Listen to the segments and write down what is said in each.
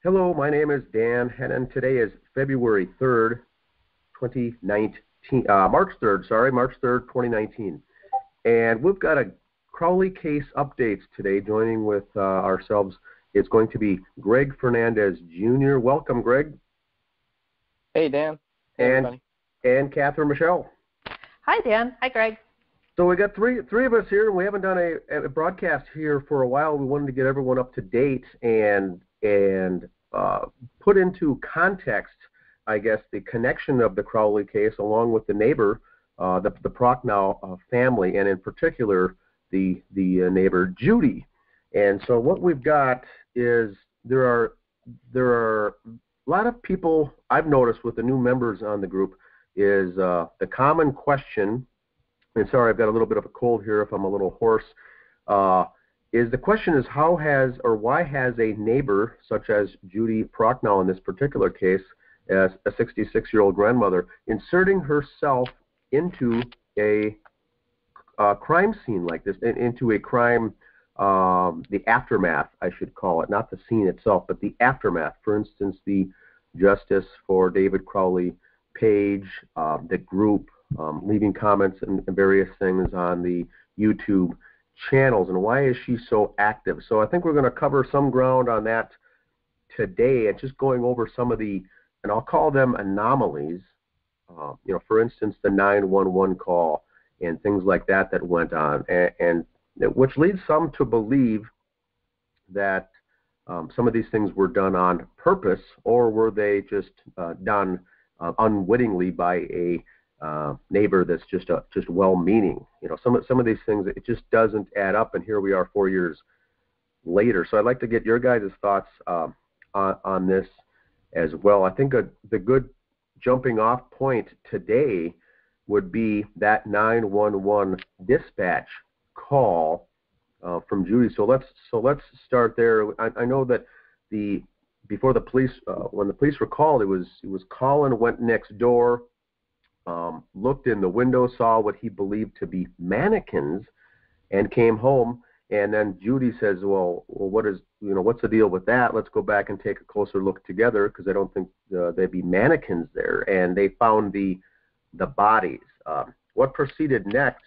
Hello, my name is Dan Hennen. Today is February 3rd, 2019, March 3rd, 2019. And we've got a Crowley case updates today. Joining with ourselves is going to be Greg Fernandez Jr. Welcome, Greg. Hey, Dan. Hey, everybody. And Catherine Michelle. Hi, Dan. Hi, Greg. So we got three of us here, and we haven't done a broadcast here for a while. We wanted to get everyone up to date and put into context, I guess, the connection of the Crowley case along with the neighbor, the Prochnow family, and in particular the neighbor Judy. And so what we've got is there are a lot of people I've noticed with the new members on the group is the common question. And sorry, I've got a little bit of a cold here if I'm a little hoarse. The question is how has or why has a neighbor such as Judy Prochnow in this particular case, as a 66-year-old grandmother, inserting herself into a crime scene like this, into a crime, the aftermath, I should call it, not the scene itself, but the aftermath. For instance, the Justice for David Crowley page, the group, leaving comments and various things on the YouTube channels, and why is she so active? So I think we're going to cover some ground on that today, and just going over some of the, and I'll call them anomalies, for instance, the 911 call and things like that went on, and which leads some to believe that some of these things were done on purpose, or were they just done unwittingly by a neighbor that's just well-meaning. Some of these things, it just doesn't add up, and here we are 4 years later. So I'd like to get your guys' thoughts on this as well. I think the good jumping off point today would be that 911 dispatch call from Judy. So let's start there. I know that before the police, when the police were called, it was Colin went next door, looked in the window, saw what he believed to be mannequins, and came home. And then Judy says, well, what's the deal with that? Let's go back and take a closer look together, because I don't think there'd be mannequins there. And they found the bodies. What proceeded next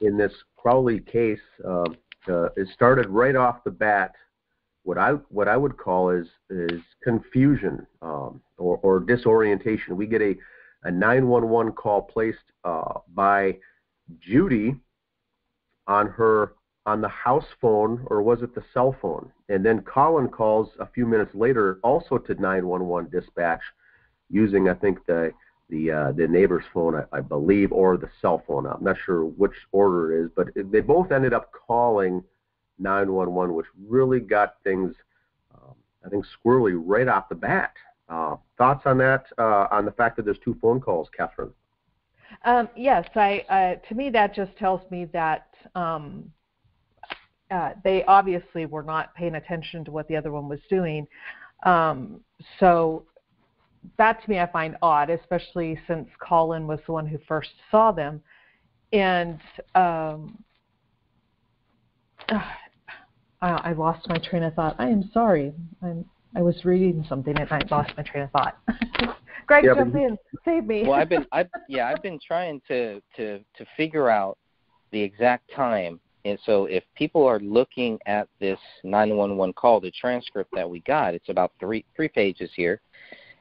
in this Crowley case it started right off the bat. What I would call is confusion or disorientation. We get a 911 call placed by Judy on the house phone, or was it the cell phone? And then Colin calls a few minutes later, also to 911 dispatch, using I think the neighbor's phone, I believe, or the cell phone. I'm not sure which order it is, but they both ended up calling 911, which really got things, I think, squirrely right off the bat. Thoughts on that, on the fact that there's two phone calls, Catherine? Yes, to me that just tells me that they obviously were not paying attention to what the other one was doing. So that to me I find odd, especially since Colin was the one who first saw them. And I lost my train of thought. I am sorry. I was reading something and I lost my train of thought. Greg, jump in, save me. Well, I've been trying to figure out the exact time, and so if people are looking at this 911 call, the transcript that we got, it's about three pages here,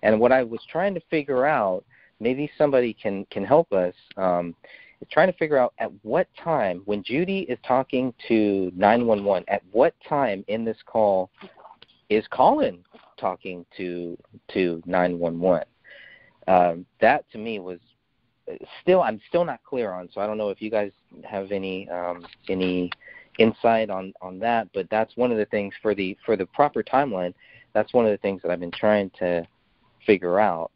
and what I was trying to figure out, maybe somebody can help us. Is trying to figure out at what time, when Judy is talking to 911, at what time in this call is Colin talking to 911? That to me was I'm still not clear on. So I don't know if you guys have any insight on that. But that's one of the things for the proper timeline. That's one of the things that I've been trying to figure out.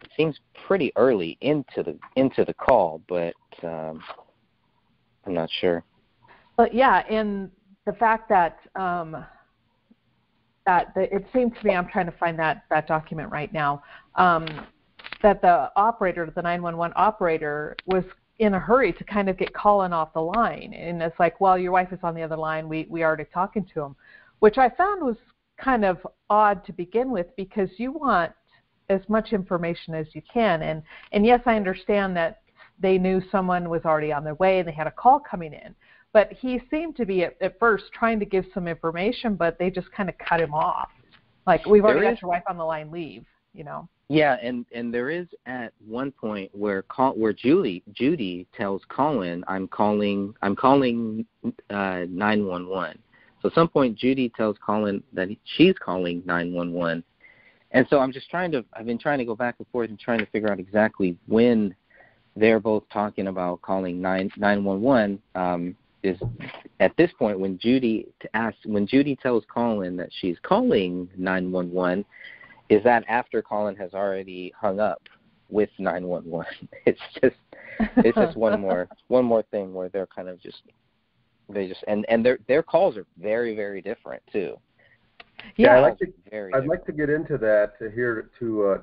It seems pretty early into the call, but I'm not sure. But yeah, and the fact that it seemed to me, I'm trying to find that document right now, that the 911 operator was in a hurry to kind of get Colin off the line. And it's like, well, your wife is on the other line. We already talking to him, which I found was kind of odd to begin with, because you want as much information as you can. And yes, I understand that they knew someone was already on their way and they had a call coming in. But he seemed to be at first trying to give some information, but they just kind of cut him off. Like, we've already got your wife on the line, leave, you know. Yeah, and there is at one point where Judy tells Colin, I'm calling 911. So at some point Judy tells Colin that she's calling 911. And so I've been trying to go back and forth and trying to figure out exactly when they're both talking about calling 911. Is at this point when Judy tells Colin that she's calling 911, is that after Colin has already hung up with 911? It's just one more thing where they're kind of and their calls are very, very different too. Yeah, I'd like to get into that here to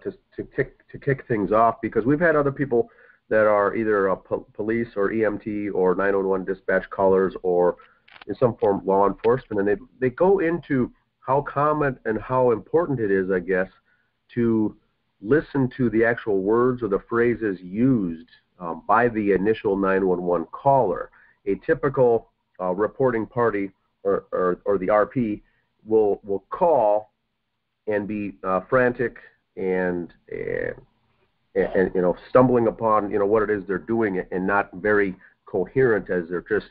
kick things off, because we've had other people that are either police or EMT or 911 dispatch callers or in some form law enforcement, and they go into how common and how important it is, I guess, to listen to the actual words or the phrases used by the initial 911 caller. A typical reporting party or the RP will call and be frantic and stumbling upon what it is they're doing and not very coherent, as they're just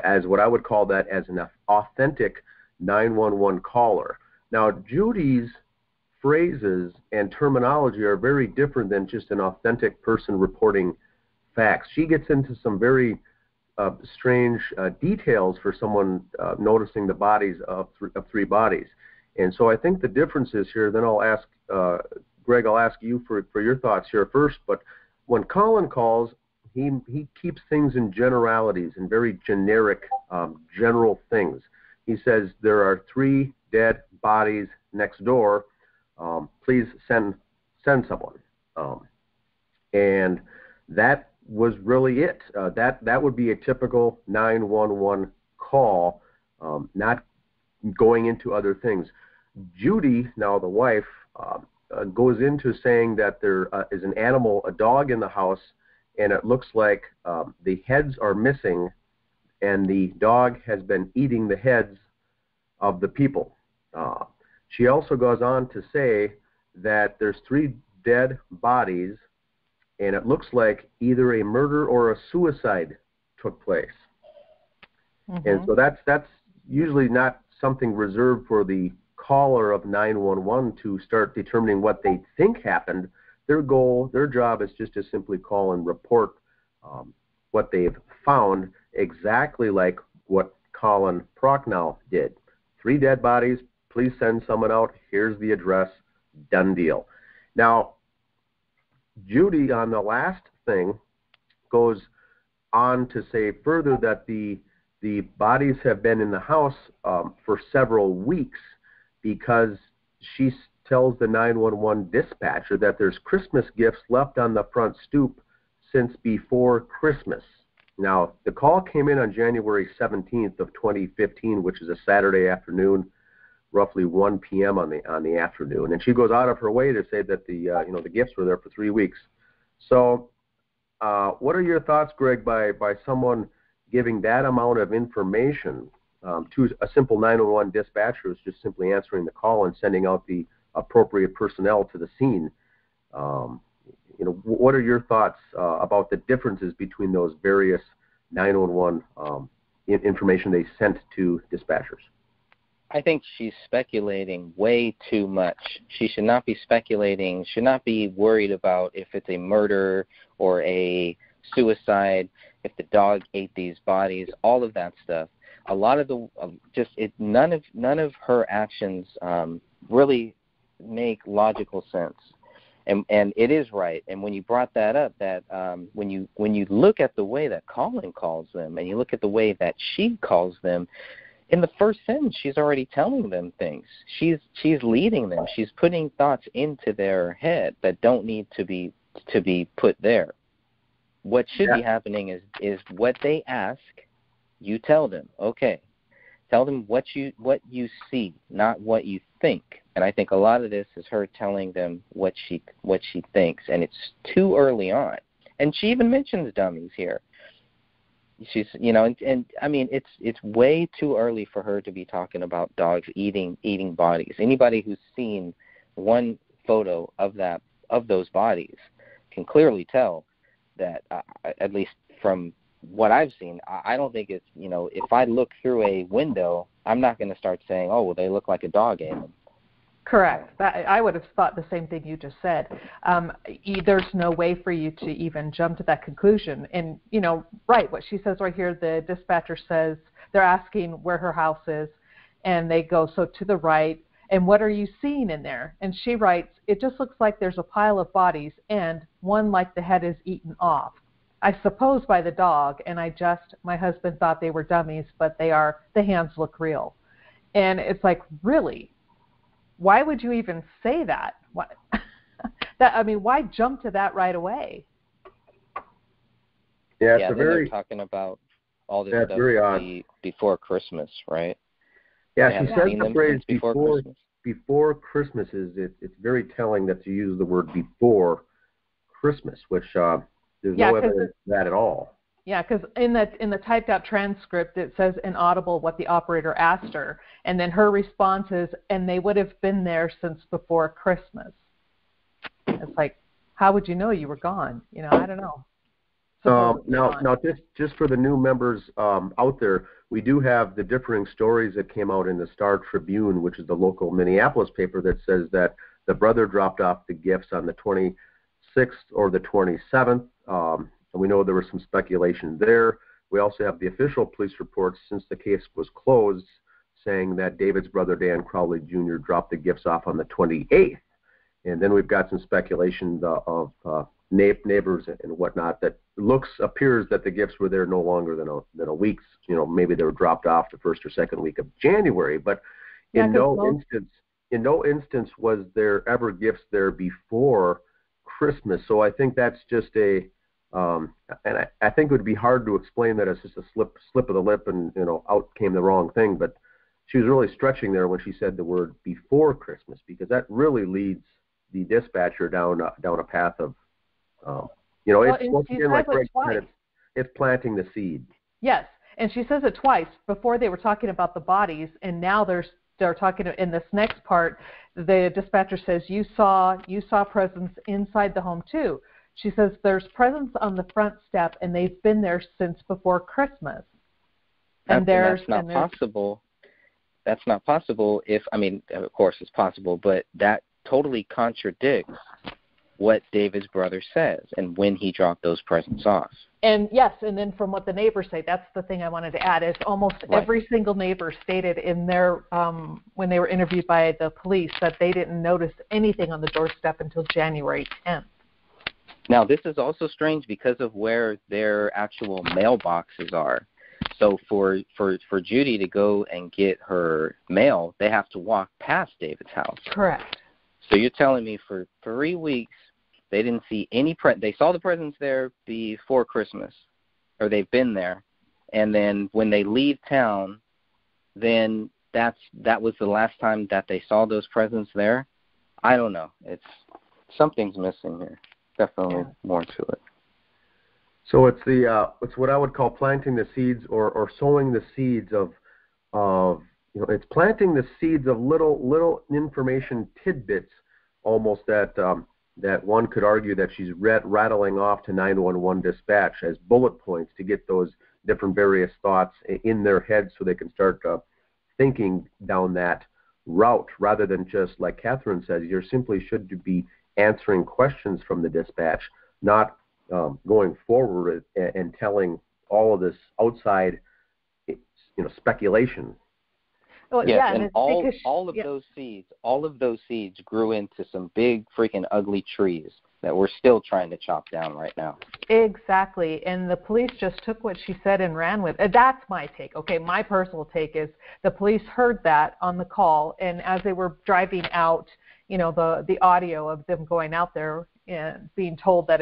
as what I would call that as an authentic 911 caller. Now, Judy's phrases and terminology are very different than just an authentic person reporting facts. She gets into some very strange details for someone noticing the bodies of three bodies. And so I think the difference is here, then I'll ask Greg, I'll ask you for your thoughts here first, but when Colin calls, he keeps things in generalities and very generic, general things. He says there are 3 dead bodies next door. Please send someone. And that was really it. That would be a typical 911 call, not going into other things. Judy, now the wife, goes into saying that there is an animal, a dog in the house, and it looks like the heads are missing, and the dog has been eating the heads of the people. She also goes on to say that there's 3 dead bodies, and it looks like either a murder or a suicide took place. Mm-hmm. And so that's usually not something reserved for the caller of 911 to start determining what they think happened. Their job is just to simply call and report what they've found, exactly like what Colin Prochnow did. 3 dead bodies, please send someone out, here's the address, done deal. Now, Judy, on the last thing, goes on to say further that the bodies have been in the house for several weeks, because she tells the 911 dispatcher that there's Christmas gifts left on the front stoop since before Christmas. Now, the call came in on January 17th of 2015, which is a Saturday afternoon, roughly 1 p.m. on the afternoon, and she goes out of her way to say that the gifts were there for 3 weeks. So, what are your thoughts, Greg, by someone giving that amount of information to a simple 911 dispatcher who's just simply answering the call and sending out the appropriate personnel to the scene? What are your thoughts about the differences between those various 911 information they sent to dispatchers? I think she's speculating way too much. She should not be speculating, should not be worried about if it's a murder or a suicide, if the dog ate these bodies, all of that stuff. A lot of none of her actions really make logical sense. And it is right. And when you brought that up, that when you look at the way that Colin calls them, and you look at the way that she calls them, in the first sentence, she's already telling them things. She's leading them. She's putting thoughts into their head that don't need to be put there. What should be happening is what they ask, you tell them. Okay, Tell them what you see, not what you think. And I think a lot of this is her telling them what she thinks, and it's too early on. And she even mentions dummies here. She's, and I mean, it's way too early for her to be talking about dogs eating bodies. Anybody who's seen one photo of those bodies can clearly tell that, at least from what I've seen, I don't think it's, if I look through a window, I'm not going to start saying, oh, well, they look like a dog ate them. Correct. I would have thought the same thing you just said. There's no way for you to even jump to that conclusion. And, right, what she says right here, the dispatcher says, they're asking where her house is, and they go, so to the right, and what are you seeing in there? And she writes, it just looks like there's a pile of bodies, and one like the head is eaten off. I suppose by the dog, and my husband thought they were dummies, but the hands look real. And it's like, really? Why would you even say that? Why jump to that right away? Yeah, they're talking about all this stuff before Christmas, right? Yeah, she says the phrase before Christmas it's very telling that you use the word before Christmas, which there's no evidence of that at all. Yeah, because in the typed out transcript, it says inaudible what the operator asked her, and then her response is, and they would have been there since before Christmas. It's like, how would you know you were gone? I don't know. Now, just for the new members out there, we do have the differing stories that came out in the Star Tribune, which is the local Minneapolis paper, that says that the brother dropped off the gifts on the 26th or the 27th. And we know there was some speculation there. We also have the official police reports since the case was closed saying that David's brother, Dan Crowley Jr., dropped the gifts off on the 28th. And then we've got some speculation of neighbors and whatnot that appears that the gifts were there no longer than a week. Maybe they were dropped off the first or second week of January. But in no instance was there ever gifts there before Christmas. So I think that's just and I think it would be hard to explain that as just a slip of the lip and out came the wrong thing. But she was really stretching there when she said the word before Christmas, because that really leads the dispatcher down a path of it's once again, like Greg said, it's planting the seed. Yes, and she says it twice. Before they were talking about the bodies, and now they're talking in this next part. The dispatcher says you saw presence inside the home too. She says there's presents on the front step, and they've been there since before Christmas. And that's not possible. That's not possible. Of course it's possible, but that totally contradicts what David's brother says and when he dropped those presents off. And yes, and then from what the neighbors say, that's the thing I wanted to add, is almost every single neighbor stated in their when they were interviewed by the police that they didn't notice anything on the doorstep until January 10th. Now, this is also strange because of where their actual mailboxes are. So for Judy to go and get her mail, they have to walk past David's house. Correct. So you're telling me for 3 weeks they didn't see any they saw the presents there before Christmas, or they've been there, and then when they leave town, then that was the last time that they saw those presents there? I don't know. Something's missing here. Definitely more to it. So it's what I would call planting the seeds or sowing the seeds of it's planting the seeds of little information tidbits, almost that one could argue that she's rattling off to 911 dispatch as bullet points to get those different various thoughts in their head so they can start thinking down that route, rather than just, like Catherine says, you simply should be answering questions from the dispatch, not going forward and telling all of this outside, speculation. Well, yes, and all of those seeds grew into some big freaking ugly trees that we're still trying to chop down right now. Exactly, and the police just took what she said and ran with it. That's my take. Okay, my personal take is the police heard that on the call, and as they were driving out, the audio of them going out there and being told that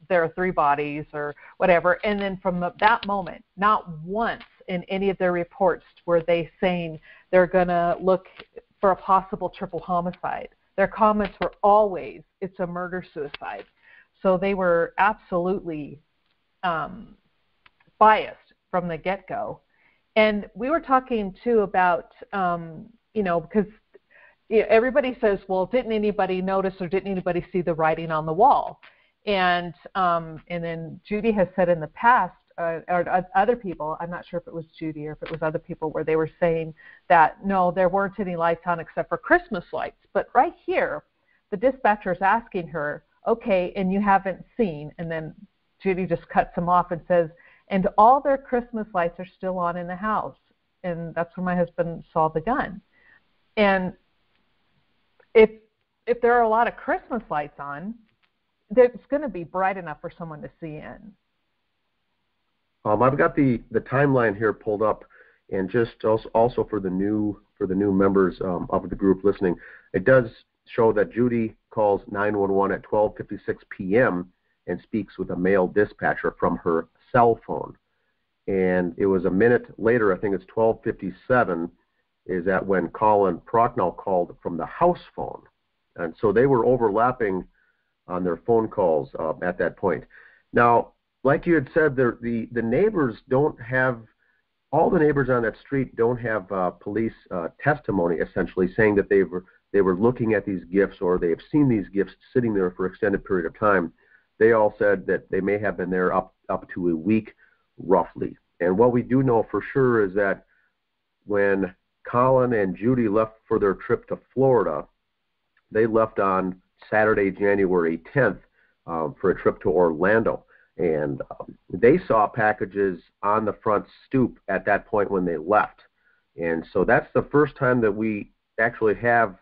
there are 3 bodies or whatever, and then from that moment, not once in any of their reports were they saying they're going to look for a possible triple homicide. Their comments were always, it's a murder-suicide. So they were absolutely biased from the get-go. And we were talking, too, about, because everybody says, well, didn't anybody notice or didn't anybody see the writing on the wall? And then Judy has said in the past, or other people, I'm not sure if it was Judy or if it was other people, where they were saying that, no, there weren't any lights on except for Christmas lights. But right here, the dispatcher is asking her, okay, and you haven't seen, and then Judy just cuts them off and says, and all their Christmas lights are still on in the house. And that's when my husband saw the gun. And if there are a lot of Christmas lights on, it's going to be bright enough for someone to see in. I've got the timeline here pulled up, and just also for the new members of the group listening, it does show that Judy calls 911 at 12:56 p.m. and speaks with a male dispatcher from her cell phone. And it was a minute later, I think it's 12:57, is that when Judy Prochnow called from the house phone. And so they were overlapping on their phone calls at that point. Now, like you had said, the neighbors don't have, all the neighbors on that street don't have police testimony, essentially, saying that they were looking at these gifts or they have seen these gifts sitting there for an extended period of time. They all said that they may have been there up to a week, roughly. And what we do know for sure is that when Colin and Judy left for their trip to Florida, they left on Saturday, January 10th, for a trip to Orlando. And they saw packages on the front stoop at that point when they left. And so that's the first time that we actually have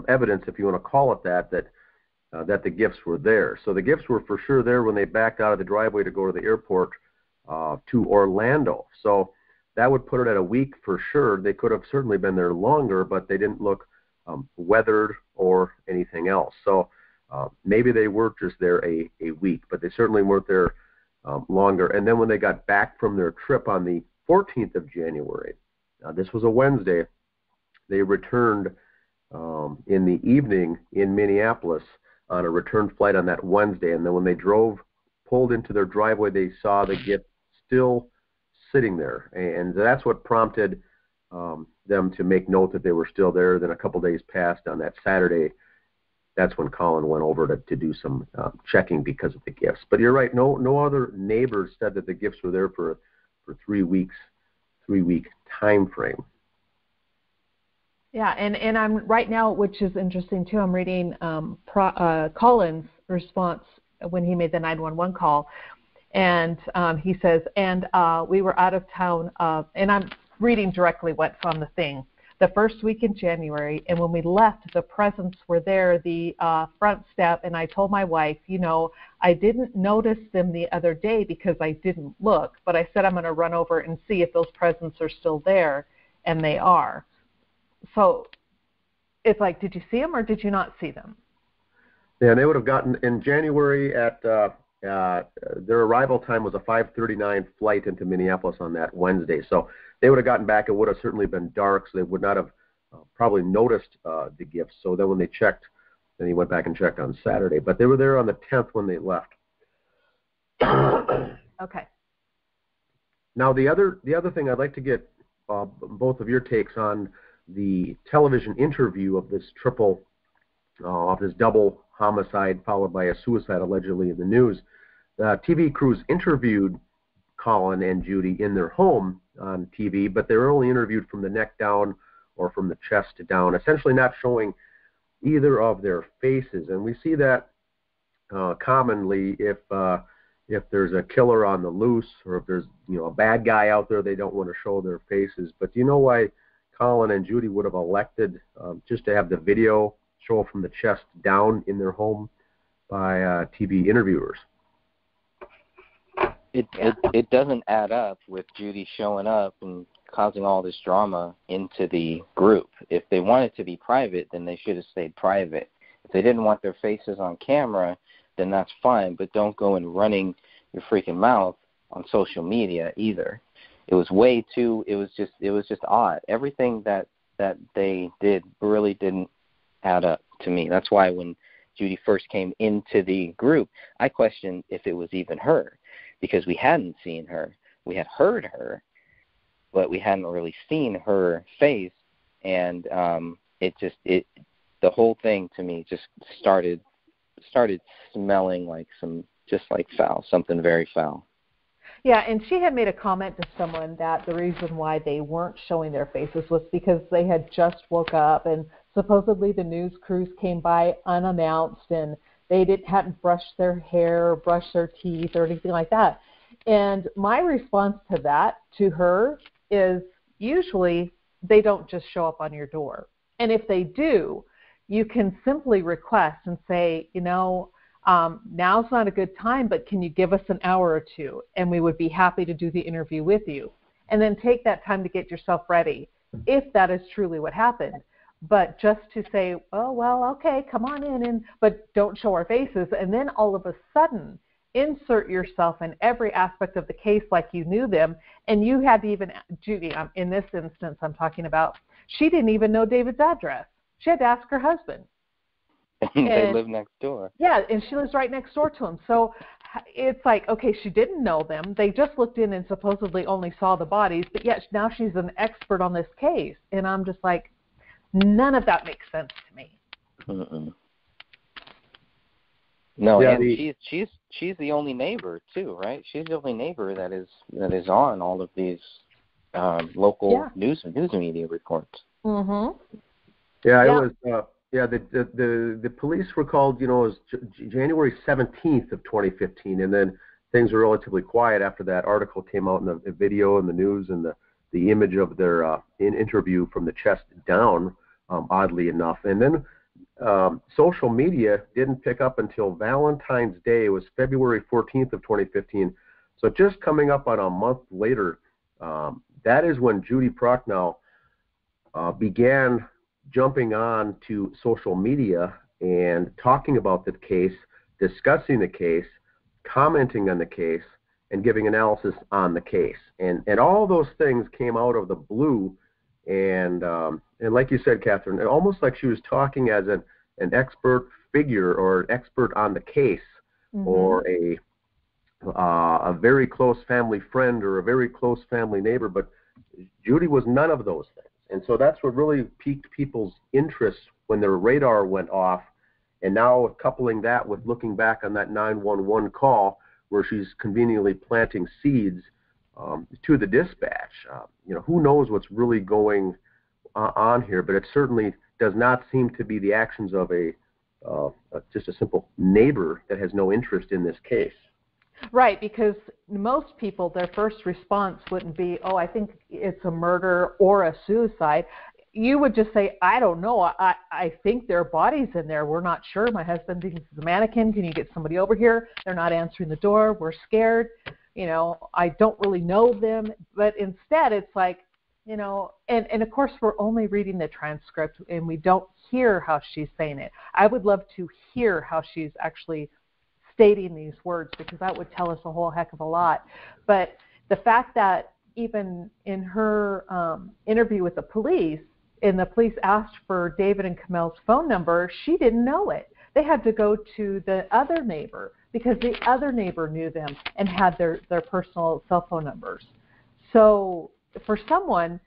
evidence, if you want to call it that the gifts were there. So the gifts were for sure there when they backed out of the driveway to go to the airport to Orlando. So that would put it at a week for sure. They could have certainly been there longer, but they didn't look weathered or anything else. So maybe they were just there a week, but they certainly weren't there longer. And then when they got back from their trip on the 14th of January, this was a Wednesday, they returned in the evening in Minneapolis on a return flight on that Wednesday. And then when they pulled into their driveway, they saw the gift still sitting there. And that's what prompted them to make note that they were still there. Then a couple days passed. On that Saturday, that's when Colin went over to do some checking because of the gifts. But you're right, no other neighbors said that the gifts were there for 3 weeks, 3-week time frame. Yeah, and I'm right now, which is interesting too, I'm reading Colin's response when he made the 911 call. And he says, and we were out of town, and I'm reading directly what's on the thing, the first week in January, and when we left, the presents were there, the front step, and I told my wife, I didn't notice them the other day because I didn't look, but I said I'm going to run over and see if those presents are still there, and they are. So it's like, did you see them or did you not see them? Yeah, and they would have gotten, in January at their arrival time was a 5:39 flight into Minneapolis on that Wednesday. So they would have gotten back. It would have certainly been dark, so they would not have probably noticed the gifts. So then when they checked, then he went back and checked on Saturday. But they were there on the 10th when they left. Okay. Now the other thing I'd like to get both of your takes on the television interview of this double homicide followed by a suicide allegedly in the news. TV crews interviewed Colin and Judy in their home on TV, but they were only interviewed from the neck down or from the chest down, essentially not showing either of their faces. And we see that commonly if there's a killer on the loose or if there's a bad guy out there, they don't want to show their faces. But do you know why Colin and Judy would have elected just to have the video show from the chest down in their home by TV interviewers? It doesn't add up with Judy showing up and causing all this drama into the group. If they wanted to be private, then they should have stayed private. If they didn't want their faces on camera, then that's fine, but don't go and running your freaking mouth on social media either. was way too. It was just odd. Everything that they did really didn't add up to me. That's why when Judy first came into the group, I questioned if it was even her, because we hadn't seen her. We had heard her, but we hadn't really seen her face, and the whole thing to me just started smelling like foul, something very foul. Yeah, and she had made a comment to someone that the reason why they weren't showing their faces was because they had just woke up, and supposedly the news crews came by unannounced, and they hadn't brushed their hair or brushed their teeth or anything like that. And my response to that, to her, is usually they don't just show up on your door. And if they do, you can simply request and say, now's not a good time, but can you give us an hour or two? And we would be happy to do the interview with you. And then take that time to get yourself ready, if that is truly what happened. But just to say, oh, well, okay, come on in, but don't show our faces. And then all of a sudden, insert yourself in every aspect of the case like you knew them. And you had to even, Judy, in this instance I'm talking about, she didn't even know David's address. She had to ask her husband. They live next door. Yeah, and she lives right next door to him. So it's like, okay, she didn't know them. They just looked in and supposedly only saw the bodies, but yet now she's an expert on this case. And I'm just like, none of that makes sense to me. Mm-mm. No, yeah, and she's the only neighbor too, right? She's the only neighbor that is on all of these local news media reports. Mhm. Yeah, it was. The police were called. It was January 17th of 2015, and then things were relatively quiet after that article came out in the video and the news and the image of their interview from the chest down. Oddly enough, and then social media didn't pick up until Valentine's Day. It was February 14th of 2015. So just coming up on a month later, that is when Judy Prochnow began jumping on to social media and talking about the case, discussing the case, commenting on the case, and giving analysis on the case. And all those things came out of the blue. And like you said, Catherine, almost like she was talking as an expert figure or an expert on the case, mm-hmm. or a very close family friend or a very close family neighbor. But Judy was none of those things. And so that's what really piqued people's interest when their radar went off. And now coupling that with looking back on that 911 call where she's conveniently planting seeds to the dispatch. Who knows what's really going on here, but it certainly does not seem to be the actions of just a simple neighbor that has no interest in this case. Right, because most people, their first response wouldn't be, oh, I think it's a murder or a suicide. You would just say, I don't know. I think there are bodies in there. We're not sure. My husband thinks it's a mannequin. Can you get somebody over here? They're not answering the door. We're scared. I don't really know them. But instead, it's like, and of course, we're only reading the transcript, and we don't hear how she's saying it. I would love to hear how she's actually stating these words, because that would tell us a whole heck of a lot. But the fact that even in her interview with the police, and the police asked for David and Camel's phone number, she didn't know it. They had to go to the other neighbor because the other neighbor knew them and had their personal cell phone numbers. So for someone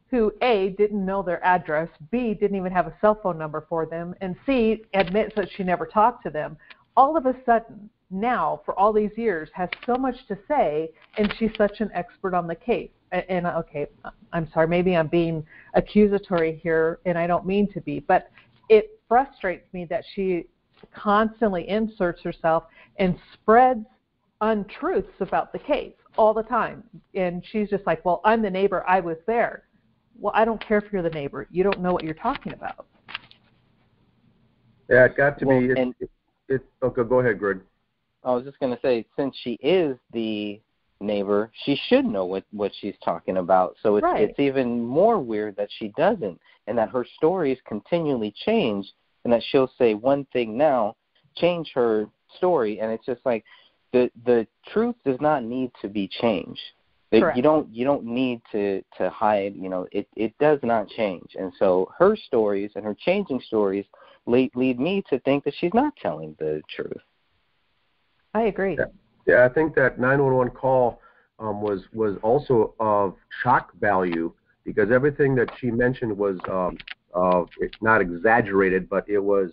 who, A, didn't know their address, B, didn't even have a cell phone number for them, and C, admits that she never talked to them, all of a sudden, now, for all these years, has so much to say, and she's such an expert on the case. And okay, I'm sorry, maybe I'm being accusatory here, and I don't mean to be, but it frustrates me that she constantly inserts herself and spreads untruths about the case all the time. And she's just like, well, I'm the neighbor, I was there. Well, I don't care if you're the neighbor. You don't know what you're talking about. Yeah, it got to me. Okay, go ahead, Greg. I was just going to say, since she is the neighbor, she should know what she's talking about. So it's even more weird that she doesn't, and that her stories continually change, and that she'll say one thing now, change her story, and it's just like the truth does not need to be changed. Correct. You don't need to hide. It does not change. And so her stories and her changing stories lead me to think that she's not telling the truth. I agree. Yeah, I think that 911 call was also of shock value, because everything that she mentioned was not exaggerated, but it was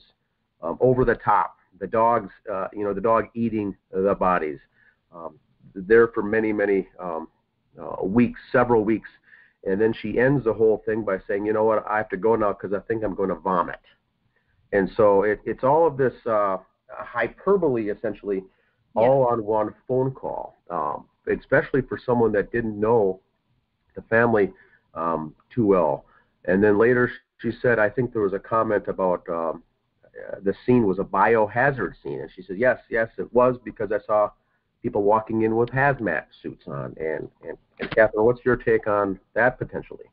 over the top. The dogs, the dog eating the bodies, there for many weeks, several weeks, and then she ends the whole thing by saying, "You know what? I have to go now because I think I'm going to vomit." And so it's all of this hyperbole, essentially, all on one phone call, especially for someone that didn't know the family too well. And then later she said, I think there was a comment about the scene was a biohazard scene. And she said, yes, it was, because I saw people walking in with hazmat suits on. And Catherine, what's your take on that potentially?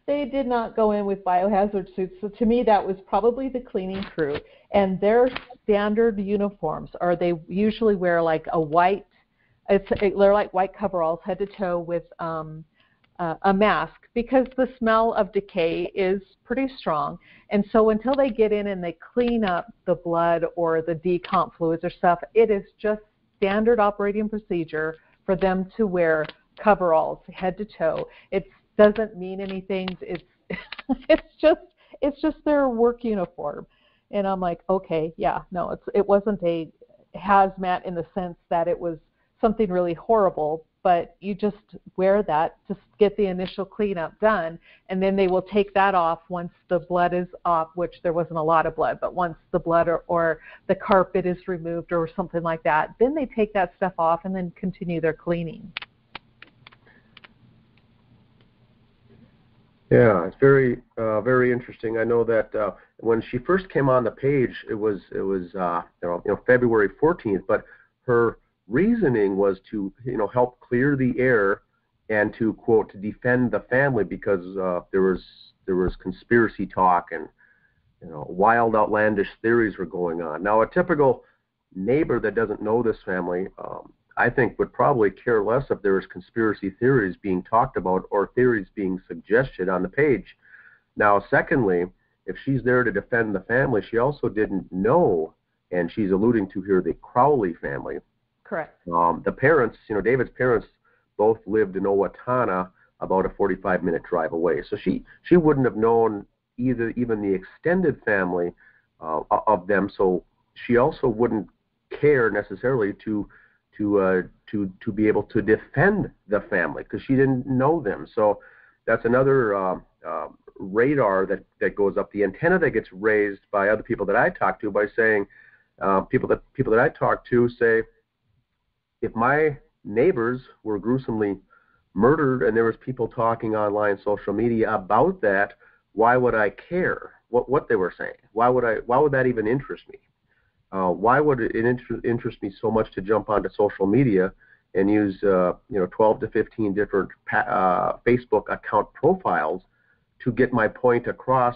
They did not go in with biohazard suits. So to me, that was probably the cleaning crew. And their standard uniforms are, they usually wear like a white, they're like white coveralls head to toe with a mask, because the smell of decay is pretty strong. And so until they get in and they clean up the blood or the decomp fluids or stuff, it is just standard operating procedure for them to wear coveralls head to toe. It doesn't mean anything. It's just their work uniform. And I'm like, okay, yeah, no, it wasn't a hazmat in the sense that it was something really horrible, but you just wear that to get the initial cleanup done, and then they will take that off once the blood is off, which there wasn't a lot of blood, but once the blood or the carpet is removed or something like that, then they take that stuff off and then continue their cleaning. Yeah, it's very interesting. I know that when she first came on the page, it was February 14th, but her reasoning was to help clear the air and to, quote, to defend the family, because there was conspiracy talk and wild, outlandish theories were going on. Now, a typical neighbor that doesn't know this family, I think, would probably care less if there was conspiracy theories being talked about or theories being suggested on the page. Now, secondly, if she's there to defend the family, she also didn't know, and she's alluding to here the Crowley family. Correct. The parents, David's parents, both lived in Owatonna, about a 45-minute drive away. So she wouldn't have known even the extended family of them. So she also wouldn't care necessarily to be able to defend the family, because she didn't know them. So that's another radar that goes up, the antenna that gets raised by other people that I talk to, by saying, people that I talk to say, if my neighbors were gruesomely murdered and there was people talking online, social media about that, why would I care what they were saying? Why would that even interest me? Why would it interest me so much to jump onto social media and use 12 to 15 different Facebook account profiles to get my point across?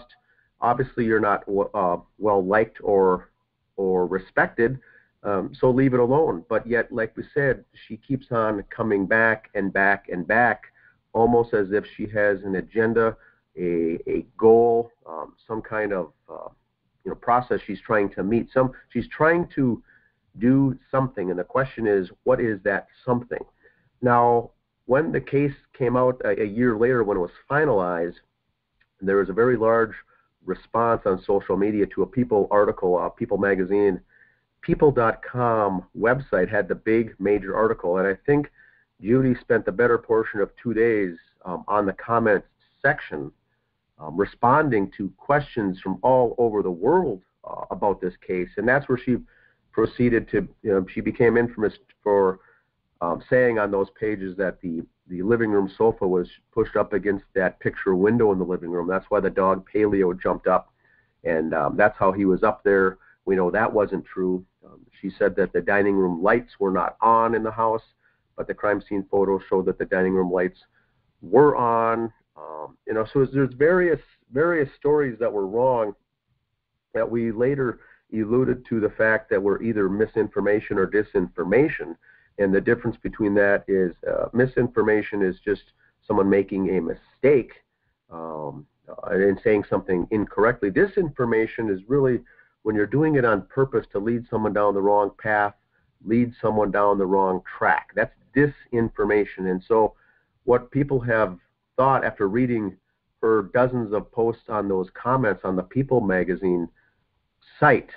Obviously, you're not well liked or respected, so leave it alone. But yet, like we said, she keeps on coming back and back and back, almost as if she has an agenda, a goal, some kind of process she's trying to meet. She's trying to do something, and the question is, what is that something? Now, when the case came out a year later, when it was finalized, there was a very large response on social media to a People article, People magazine. People.com website had the big major article, and I think Judy spent the better portion of 2 days on the comments section, responding to questions from all over the world about this case. And that's where she proceeded to, she became infamous for saying on those pages that the living room sofa was pushed up against that picture window in the living room. That's why the dog Paleo jumped up, and that's how he was up there. We know that wasn't true. She said that the dining room lights were not on in the house, but the crime scene photos showed that the dining room lights were on. So there's various stories that were wrong that we later alluded to the fact that were either misinformation or disinformation. And the difference between that is misinformation is just someone making a mistake and saying something incorrectly. Disinformation is really when you're doing it on purpose to lead someone down the wrong path, lead someone down the wrong track. That's disinformation. And so what people have thought after reading her dozens of posts on those comments on the People magazine site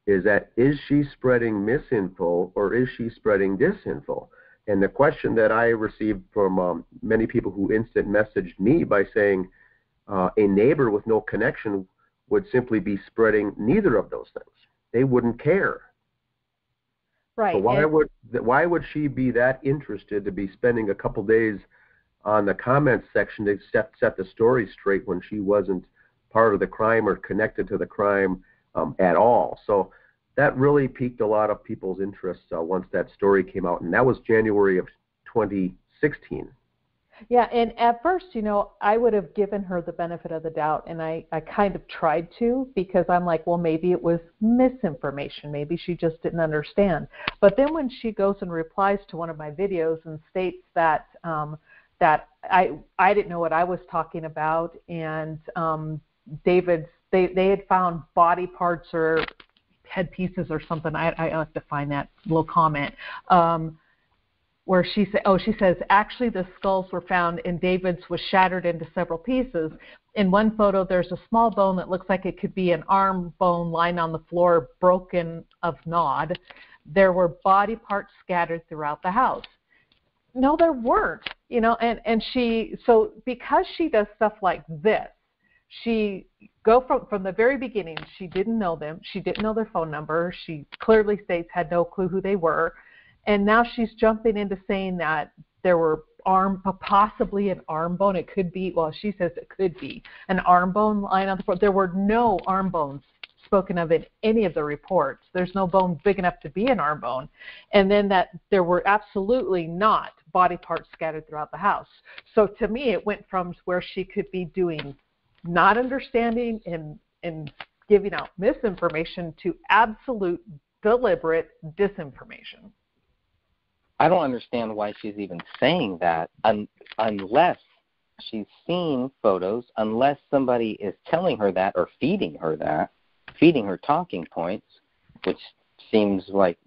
is that, is she spreading misinfo or is she spreading disinfo? And the question that I received from many people who instant messaged me by saying a neighbor with no connection would simply be spreading neither of those things. They wouldn't care. Right. So why would she be that interested to be spending a couple days on the comments section to set the story straight when she wasn't part of the crime or connected to the crime at all? So that really piqued a lot of people's interest once that story came out, and that was January of 2016. Yeah, and at first, I would have given her the benefit of the doubt, and I kind of tried to, because I'm like, well, maybe it was misinformation. Maybe she just didn't understand. But then when she goes and replies to one of my videos and states that that I didn't know what I was talking about, and they had found body parts or head pieces or something. I have to find that little comment. Where she says, actually the skulls were found and David's was shattered into several pieces. In one photo, there's a small bone that looks like it could be an arm bone lying on the floor, broken of nod. There were body parts scattered throughout the house. No, there weren't, and so because she does stuff like this, she from the very beginning, she didn't know them. She didn't know their phone number. She clearly states had no clue who they were. And now she's jumping into saying that there were possibly an arm bone. It could be, well, she says it could be an arm bone lying on the floor. There were no arm bones spoken of in any of the reports. There's no bone big enough to be an arm bone. And then that there were absolutely not body parts scattered throughout the house. So to me, it went from where she could be doing not understanding and giving out misinformation to absolute deliberate disinformation. I don't understand why she's even saying that unless she's seen photos, unless somebody is telling her that or feeding her talking points, which seems like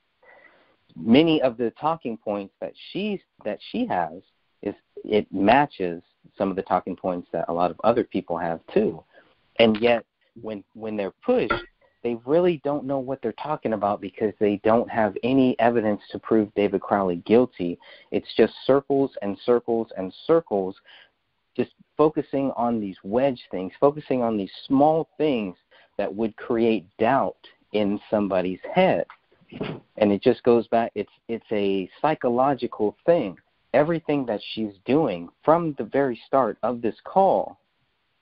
many of the talking points that she has it matches some of the talking points that a lot of other people have too. And yet when they're pushed, they really don't know what they're talking about because they don't have any evidence to prove David Crowley guilty. It's just circles and circles and circles, just focusing on these wedge things, focusing on these small things that would create doubt in somebody's head. And it just goes back, it's a psychological thing. Everything that she's doing from the very start of this call,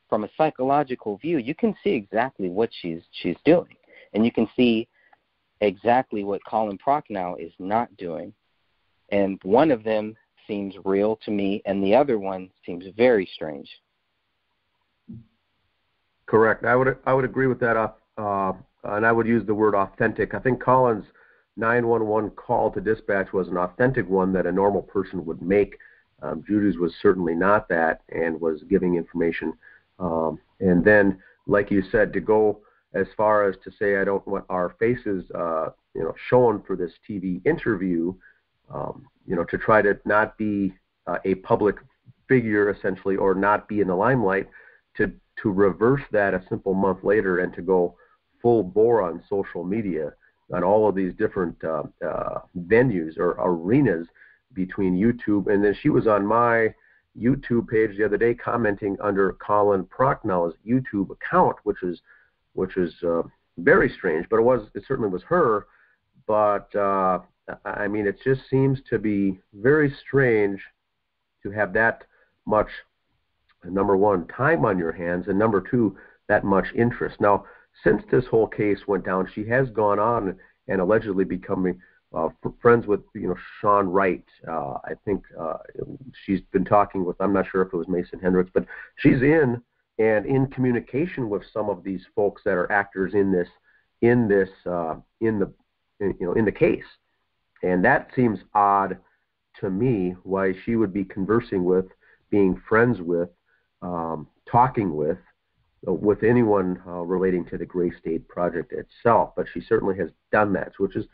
from a psychological view, you can see exactly what she's doing. And you can see exactly what Colin Prochnow is not doing. And one of them seems real to me, and the other one seems very strange. Correct. I would agree with that, and I would use the word authentic. I think Colin's 911 call to dispatch was an authentic one that a normal person would make. Judy's was certainly not that, and was giving information. And then, like you said, to go as far as to say I don't want our faces, shown for this TV interview, to try to not be a public figure essentially, or not be in the limelight, to reverse that a simple month later and to go full bore on social media, on all of these different venues or arenas between YouTube. And then she was on my YouTube page the other day commenting under Colin Prochnow's YouTube account, which is very strange, but it certainly was her. But I mean, it just seems to be very strange to have that much, number one, time on your hands, and number two, that much interest. Now, since this whole case went down, she has gone on and allegedly becoming friends with Sean Wright. I think she's been talking with, I'm not sure if it was Mason Hendricks, but she's in communication with some of these folks that are actors in the case. And that seems odd to me, why she would be conversing with, being friends with, talking with anyone relating to the Gray State Project itself. But she certainly has done that, which is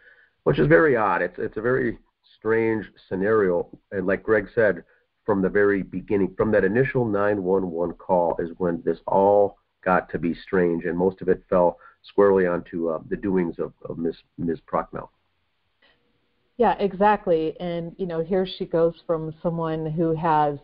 very odd. It's a very strange scenario, and like Greg said, from the very beginning, from that initial 911 call, is when this all got to be strange, and most of it fell squarely onto the doings of Ms. Prochnow. Yeah, exactly. And, here she goes from someone who has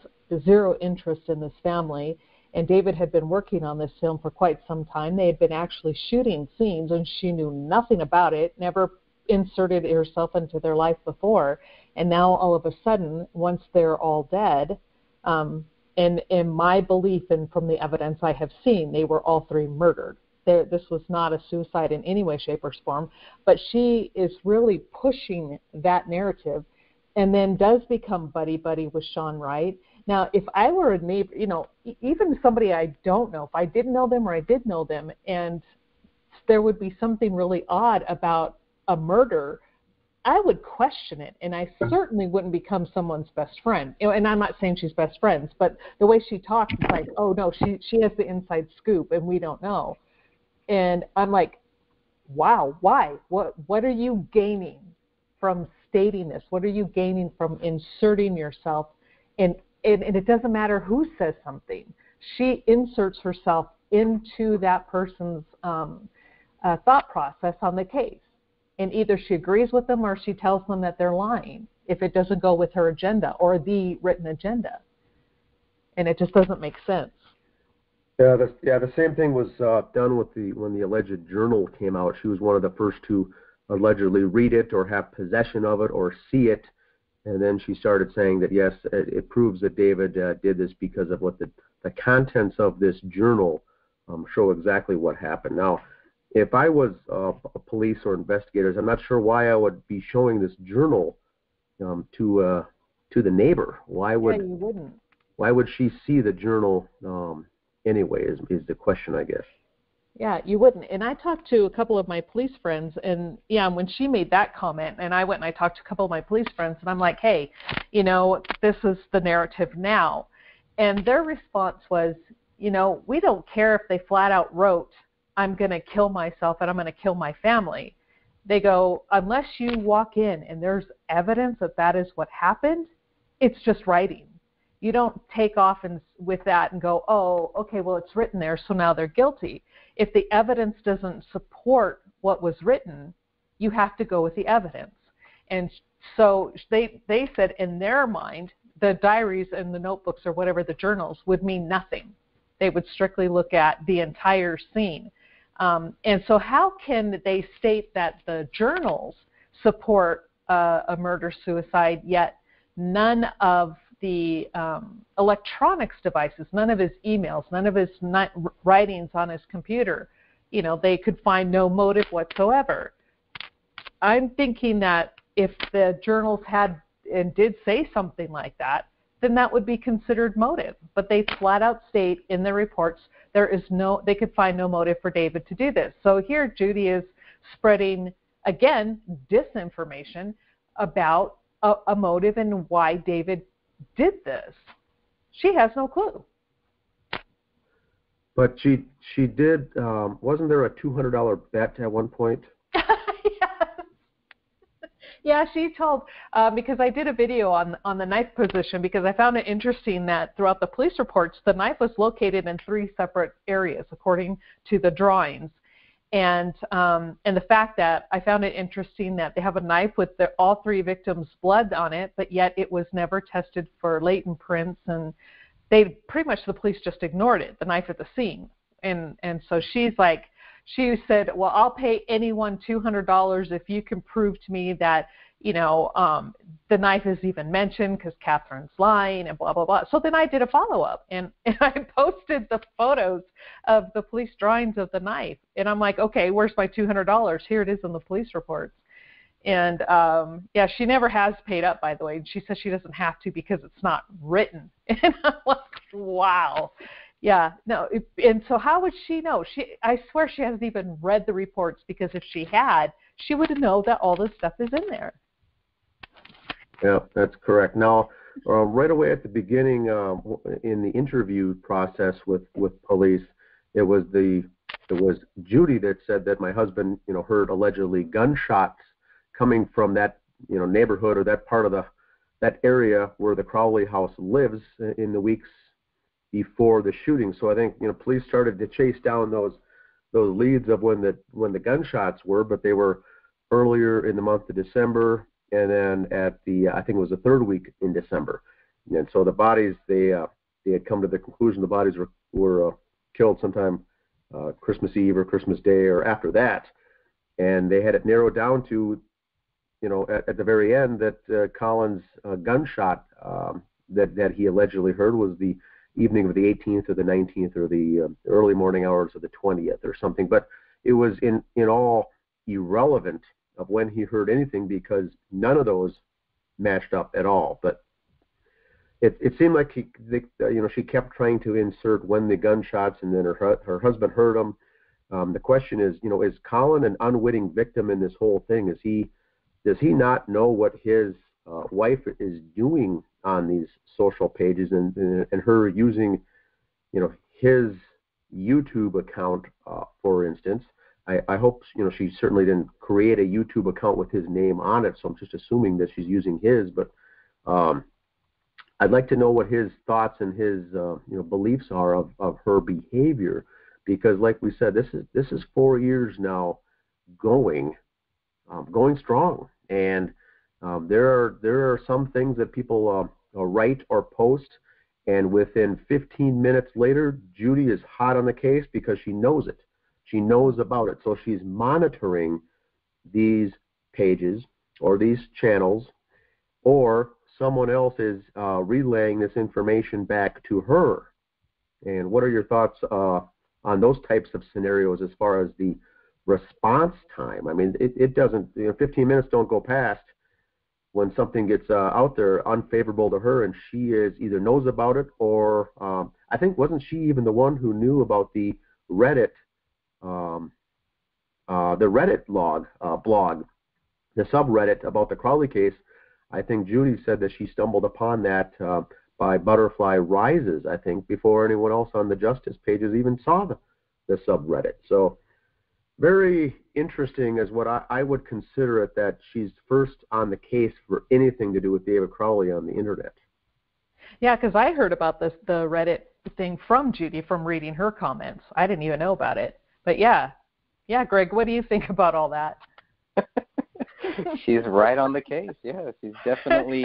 zero interest in this family, and David had been working on this film for quite some time. They had been actually shooting scenes, and she knew nothing about it, never inserted herself into their life before. And now all of a sudden, once they're all dead, and in my belief and from the evidence I have seen, they were all three murdered. This was not a suicide in any way, shape, or form, but she is really pushing that narrative, and then does become buddy-buddy with Sean Wright. Now, if I were a neighbor, even somebody I don't know, if I didn't know them or I did know them, and there would be something really odd about a murder, I would question it, and I certainly wouldn't become someone's best friend. And I'm not saying she's best friends, but the way she talks, it's like, oh, no, she has the inside scoop, and we don't know. And I'm like, wow, why? What are you gaining from stating this? What are you gaining from inserting yourself? And it doesn't matter who says something. She inserts herself into that person's thought process on the case. And either she agrees with them or she tells them that they're lying if it doesn't go with her agenda or the written agenda. And it just doesn't make sense. Yeah, the same thing was done with when the alleged journal came out. She was one of the first to allegedly read it or have possession of it or see it, and then she started saying that yes, it proves that David did this because of what the contents of this journal show exactly what happened. Now, if I was police or investigators, I'm not sure why I would be showing this journal to the neighbor. Why would you wouldn't? Why would she see the journal? Anyway, is the question, I guess. Yeah, you wouldn't. And I talked to a couple of my police friends, and when she made that comment, and I went and I talked to a couple of my police friends, and I'm like, hey, this is the narrative now. And their response was, we don't care if they flat out wrote, I'm going to kill myself and I'm going to kill my family. They go, unless you walk in and there's evidence that is what happened, it's just writing. You don't take off with that and go, oh, okay, well, it's written there, so now they're guilty. If the evidence doesn't support what was written, you have to go with the evidence. And so they said in their mind, the diaries and the notebooks or whatever, the journals, would mean nothing. They would strictly look at the entire scene. And so how can they state that the journals support a murder-suicide, yet none of the electronics devices, none of his emails, none of his writings on his computer, they could find no motive whatsoever? I'm thinking that if the journals had and did say something like that, then that would be considered motive. But they flat out state in the reports they could find no motive for David to do this. So here Judy is spreading, again, disinformation about a motive and why David did this. She has no clue. But she did, wasn't there a $200 bet at one point? Yeah, she told, because I did a video on the knife position, because I found it interesting that throughout the police reports, the knife was located in 3 separate areas, according to the drawings. And the fact that I found it interesting that they have a knife with all 3 victims' blood on it, but yet it was never tested for latent prints, and the police just ignored it, the knife at the scene. And so she said, well, I'll pay anyone $200 if you can prove to me that, the knife is even mentioned, because Catherine's lying and blah, blah, blah. So then I did a follow-up, and I posted the photos of the police drawings of the knife. And I'm like, okay, where's my $200? Here it is in the police reports. And, she never has paid up, by the way. And she says she doesn't have to because it's not written. And I'm like, wow. Yeah, no, and so how would she know? I swear she hasn't even read the reports, because if she had, she would know that all this stuff is in there. Yeah, that's correct. Now, right away at the beginning, in the interview process with police, it was Judy that said that my husband, heard allegedly gunshots coming from that, neighborhood or that part of that area where the Crowley house lives in the weeks before the shooting. So I think, police started to chase down those leads of when the gunshots were, but they were earlier in the month of December, and then at I think it was the third week in December. And so the bodies, they had come to the conclusion the bodies were killed sometime Christmas Eve or Christmas Day or after that, and they had it narrowed down to, at the very end that Colin's gunshot that he allegedly heard was the evening of the 18th or the 19th or the early morning hours of the 20th or something. But it was in all irrelevant of when he heard anything because none of those matched up at all. But it seemed like she kept trying to insert when the gunshots, and then her husband heard them. The question is, is Colin an unwitting victim in this whole thing? Does he not know what his wife is doing on these social pages and her using, his YouTube account, for instance? I hope, she certainly didn't create a YouTube account with his name on it, so I'm just assuming that she's using his. But I'd like to know what his thoughts and his, beliefs are of her behavior, because, like we said, this is 4 years now going strong, and there are some things that people write or post, and within 15 minutes later, Judy is hot on the case because she knows it. She knows about it, so she's monitoring these pages or these channels, or someone else is relaying this information back to her. And what are your thoughts on those types of scenarios as far as the response time? I mean, it doesn't, 15 minutes don't go past when something gets out there unfavorable to her, and she either knows about it or I think, wasn't she even the one who knew about the Reddit blog, the subreddit about the Crowley case? I think Judy said that she stumbled upon that by Butterfly Rises, I think, before anyone else on the Justice pages even saw the subreddit. So very interesting as what I would consider it, that she's first on the case for anything to do with David Crowley on the internet. Yeah, because I heard about the Reddit thing from Judy from reading her comments. I didn't even know about it. But yeah, Greg, what do you think about all that? She's right on the case. Yeah, she's definitely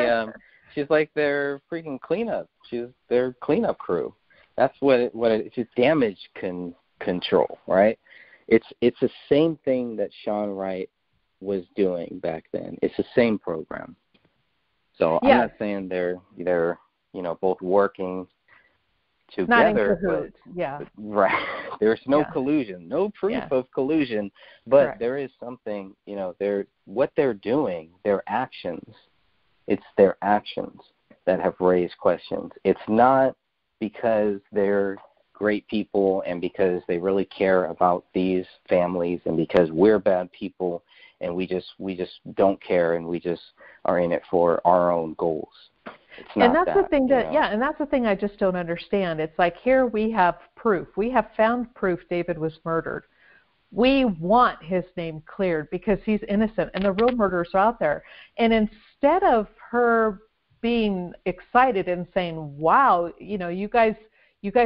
she's like their freaking cleanup. She's their cleanup crew. That's it's damage control, right? It's the same thing that Sean Wright was doing back then. It's the same program. So yeah. I'm not saying they're both working together. Not in cahoots. Yeah. Right. There's no collusion, no proof of collusion, but correct. There is something, what they're doing, their actions. It's their actions that have raised questions. It's not because they're great people and because they really care about these families and because we're bad people and we just don't care and we just are in it for our own goals. And that's the thing and that's the thing I just don't understand. It's like, here we have proof. We have found proof David was murdered. We want his name cleared because he's innocent and the real murderers are out there. And instead of her being excited and saying, wow, you guys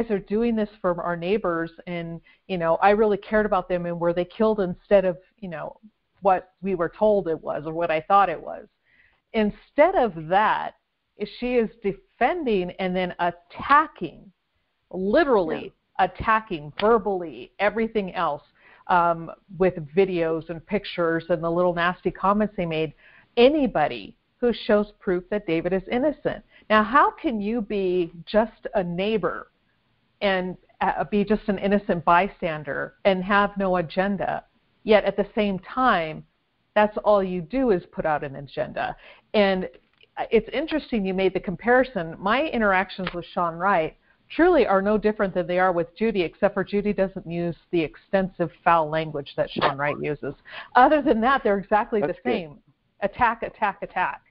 are doing this for our neighbors, and I really cared about them, and were they killed instead of what we were told it was or what I thought it was. Instead of that, she is defending and then attacking, literally attacking verbally everything else, with videos and pictures and the little nasty comments they made, anybody who shows proof that David is innocent. Now, how can you be just a neighbor and be just an innocent bystander and have no agenda, yet at the same time, that's all you do is put out an agenda? And it's interesting you made the comparison. My interactions with Sean Wright truly are no different than they are with Judy, except for Judy doesn't use the extensive foul language that Sean Wright uses. Other than that, they're exactly the same. Attack, attack, attack.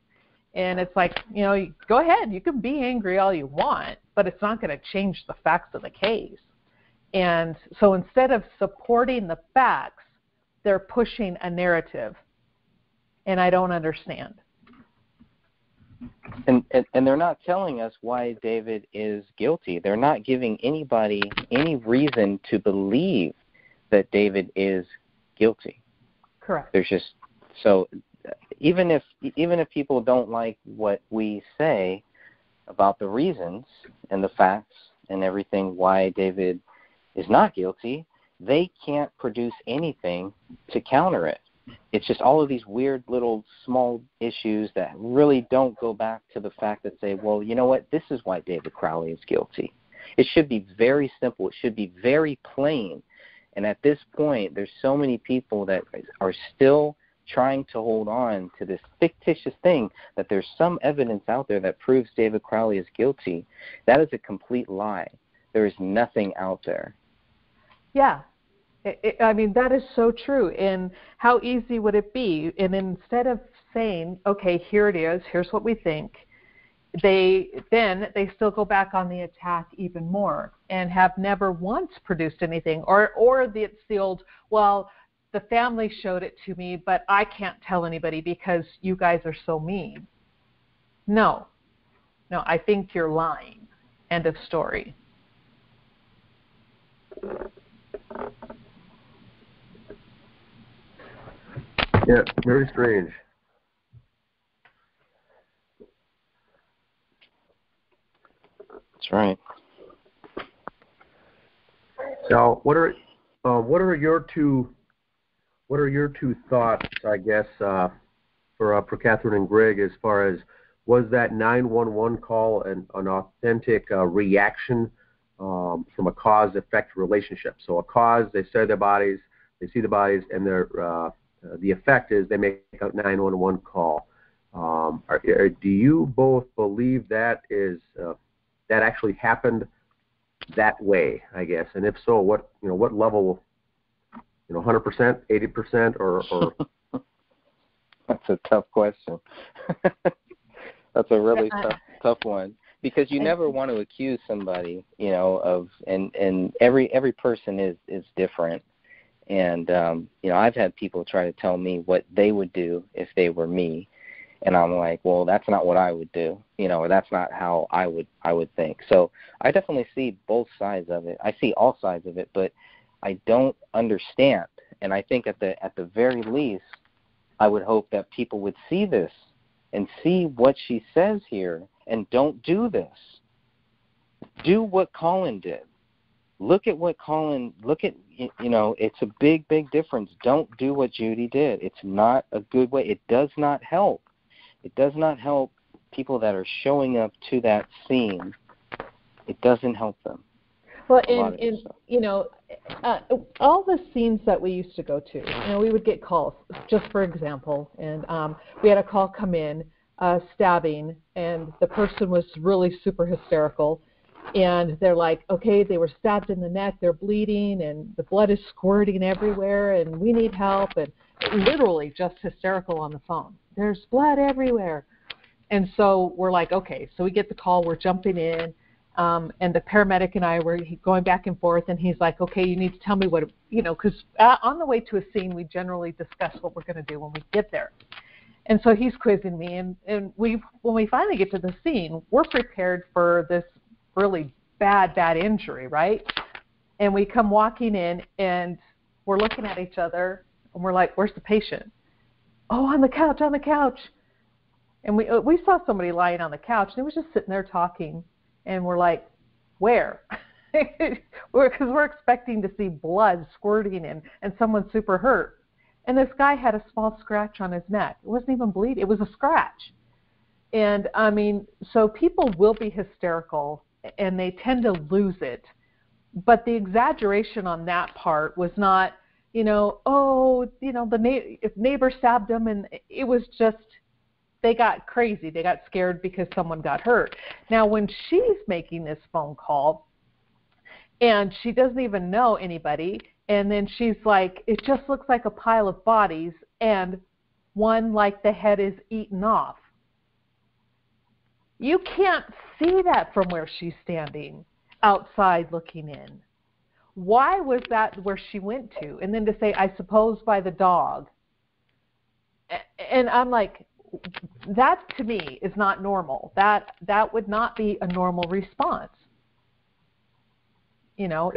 And it's like, go ahead, you can be angry all you want, but it's not going to change the facts of the case. And so instead of supporting the facts, they're pushing a narrative. And I don't understand. And they're not telling us why David is guilty. They're not giving anybody any reason to believe that David is guilty. Correct. There's just so even if people don't like what we say about the reasons and the facts and everything why David is not guilty, they can't produce anything to counter it. It's just all of these weird little small issues that really don't go back to the fact that say, well, you know what, this is why David Crowley is guilty. It should be very simple. It should be very plain. And at this point, there's so many people that are still trying to hold on to this fictitious thing that there's some evidence out there that proves David Crowley is guilty. That is a complete lie. There is nothing out there. Yeah. I mean, that is so true. And how easy would it be? And instead of saying, okay, here it is, here's what we think, they still go back on the attack even more and have never once produced anything. Or it's the old, well, the family showed it to me, but I can't tell anybody because you guys are so mean. No, I think you're lying. End of story. Yeah, very strange. That's right. So, what are your two thoughts, I guess, for Catherine and Greg, as far as was that 911 call an authentic reaction from a cause-effect relationship? So a cause, they see the bodies, and the effect is they make a 911 call. Do you both believe that that actually happened that way, I guess? And if so, what level? 100%, 80%, or? That's a tough question. That's a really tough one, because you never want to accuse somebody, of and every person is different. And I've had people try to tell me what they would do if they were me, and I'm like, well, that's not what I would do, or that's not how I would think. So I definitely see both sides of it. I see all sides of it, but I don't understand. And I think at the very least, I would hope that people would see this and see what she says here and don't do this. Do what Colin did. Look at it's a big, big difference. Don't do what Judy did. It's not a good way. It does not help. It does not help people that are showing up to that scene. It doesn't help them. Well, all the scenes that we used to go to, we would get calls, just for example, and we had a call come in, stabbing, and the person was really super hysterical, and they're like, okay, they were stabbed in the neck, they're bleeding, and the blood is squirting everywhere, and we need help, and literally just hysterical on the phone. There's blood everywhere. And so we're like, okay, so we get the call, we're jumping in, and the paramedic and I were going back and forth, and he's like, okay, you need to tell me what, because on the way to a scene, we generally discuss what we're going to do when we get there. And so he's quizzing me, and when we finally get to the scene, we're prepared for this really bad injury, right? And we come walking in, and we're looking at each other, and we're like, where's the patient? Oh, on the couch. And we saw somebody lying on the couch, and he was just sitting there talking. And we're like, where? Because we're expecting to see blood squirting and someone super hurt. And this guy had a small scratch on his neck. It wasn't even bleeding. It was a scratch. And, so people will be hysterical, and they tend to lose it. But the exaggeration on that part was not, the neighbor stabbed him, and it was just, they got crazy. They got scared because someone got hurt. Now, when she's making this phone call, and she doesn't even know anybody, and then she's like, it just looks like a pile of bodies, and one, like the head is eaten off. You can't see that from where she's standing outside looking in. Why was that where she went to? And then to say, I suppose by the dog. And I'm like, that to me is not normal. That would not be a normal response. You know,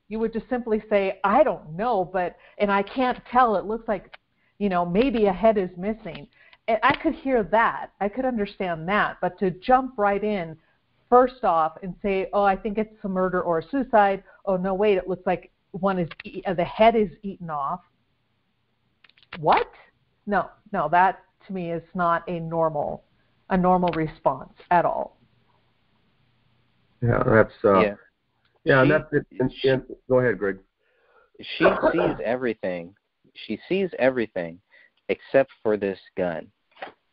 you would just simply say, I don't know, and I can't tell. It looks like, you know, maybe a head is missing. And I could hear that. I could understand that. But to jump right in, first off, and say, oh, I think it's a murder or a suicide. Oh, no, wait, it looks like the head is eaten off. What? No, that to me is not a normal response at all. Yeah, that's and that's go ahead, Greg. She sees everything. She sees everything except for this gun.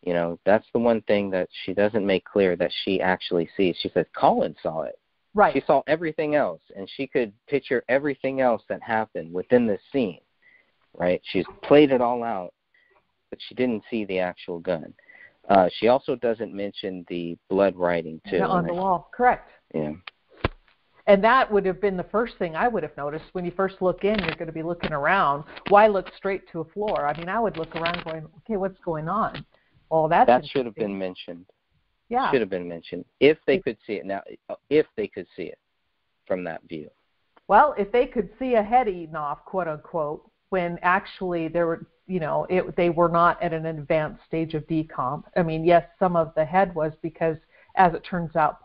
You know, that's the one thing that she doesn't make clear that she actually sees. She says Colin saw it. Right. She saw everything else, and she could picture everything else that happened within this scene. Right? She's played it all out, but she didn't see the actual gun. She also doesn't mention the blood writing, too. On the wall, correct. Yeah. And that would have been the first thing I would have noticed. When you first look in, you're going to be looking around. Why look straight to a floor? I mean, I would look around going, okay, what's going on? Well, that should have been mentioned. Yeah. Should have been mentioned. If they could see it. Now, if they could see it from that view. Well, if they could see a head eaten off, quote unquote, when actually there were, you know, they were not at an advanced stage of decomp. I mean, yes, some of the head was because, as it turns out,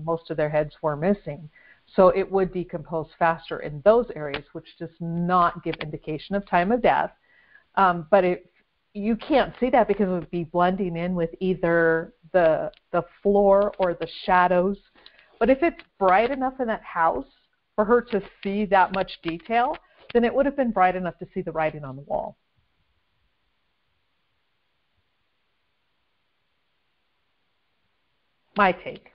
most of their heads were missing. So it would decompose faster in those areas, which does not give indication of time of death. But you can't see that because it would be blending in with either the floor or the shadows. But if it's bright enough in that house for her to see that much detail, then it would have been bright enough to see the writing on the wall. My take.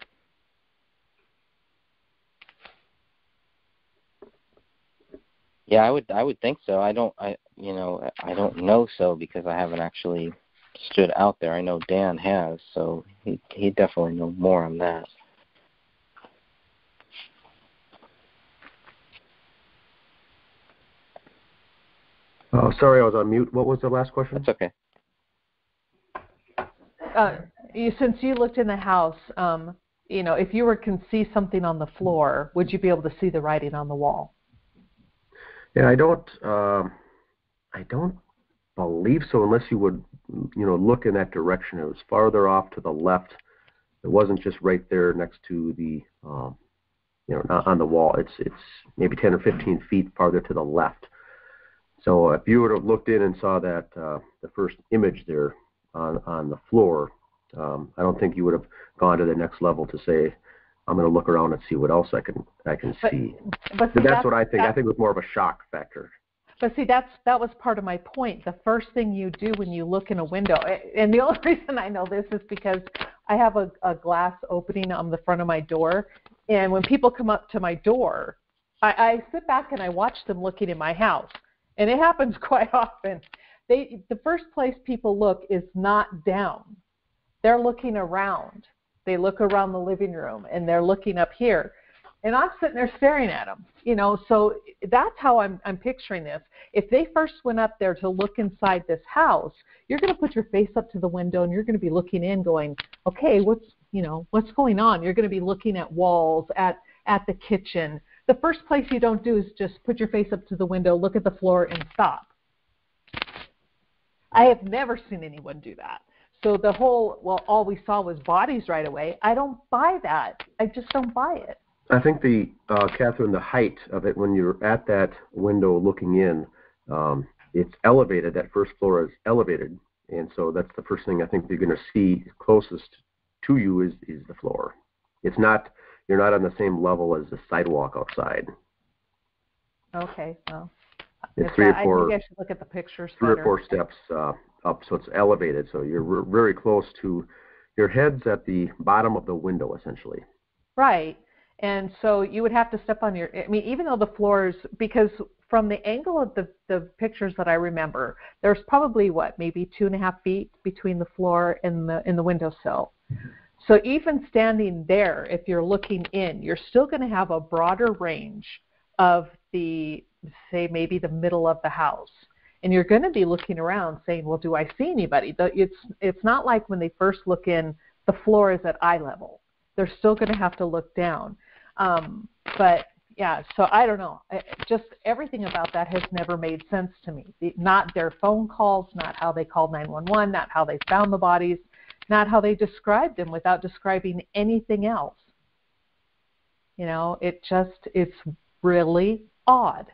Yeah, I would think so. I don't know so because I haven't actually stood out there. I know Dan has, so he definitely knows more on that. Oh, sorry, I was on mute. What was the last question? That's okay. Since you looked in the house, if you can see something on the floor, would you be able to see the writing on the wall? Yeah, I don't believe so, unless you would, look in that direction. It was farther off to the left. It wasn't just right there next to the, not on the wall. It's maybe 10 or 15 feet farther to the left. So if you would have looked in and saw that the first image there on the floor, I don't think you would have gone to the next level to say, I'm going to look around and see what else I can see. But that's what I think. I think it was more of a shock factor. But see, that was part of my point. The first thing you do when you look in a window, and the only reason I know this is because I have a glass opening on the front of my door, and when people come up to my door, I sit back and I watch them looking in my house, and it happens quite often. The first place people look is not down. They're looking around. They look around the living room, and they're looking up here. And I'm sitting there staring at them, so that's how I'm picturing this. If they first went up there to look inside this house, you're going to put your face up to the window, and you're going to be looking in going, okay, what's going on? You're going to be looking at walls, at the kitchen. The first place you don't do is just put your face up to the window, look at the floor, and stop. I have never seen anyone do that. So the whole, all we saw was bodies right away. I don't buy that. I just don't buy it. I think Catherine, the height of it when you're at that window looking in, it's elevated. That first floor is elevated, and so that's the first thing I think you're going to see closest to you is the floor. It's not, you're not on the same level as the sidewalk outside. Okay, well, it's I think I should look at the pictures. Three or four steps up, so it's elevated. So you're very close to, your head's at the bottom of the window essentially. Right. And so you would have to step on even though the floors, because from the angle of the pictures that I remember, there's probably maybe 2.5 feet between the floor and the windowsill. So even standing there, if you're looking in, you're still going to have a broader range of the, say, maybe the middle of the house. And you're going to be looking around saying, well, do I see anybody? It's not like when they first look in, the floor is at eye level. They're still going to have to look down. But, yeah, so I don't know. Just everything about that has never made sense to me. Not their phone calls, not how they called 911, not how they found the bodies, not how they described them without describing anything else. You know, it's really odd.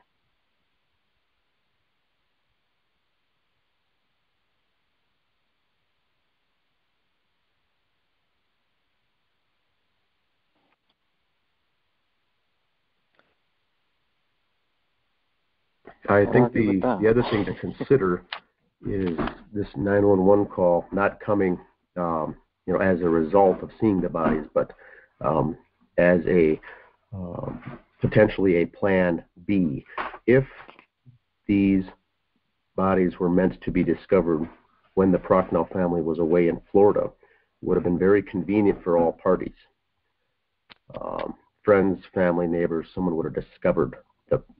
I think the other thing to consider is this 911 call not coming, as a result of seeing the bodies, but as a potentially a plan B. If these bodies were meant to be discovered when the Prochnow family was away in Florida, it would have been very convenient for all parties. Friends, family, neighbors, someone would have discovered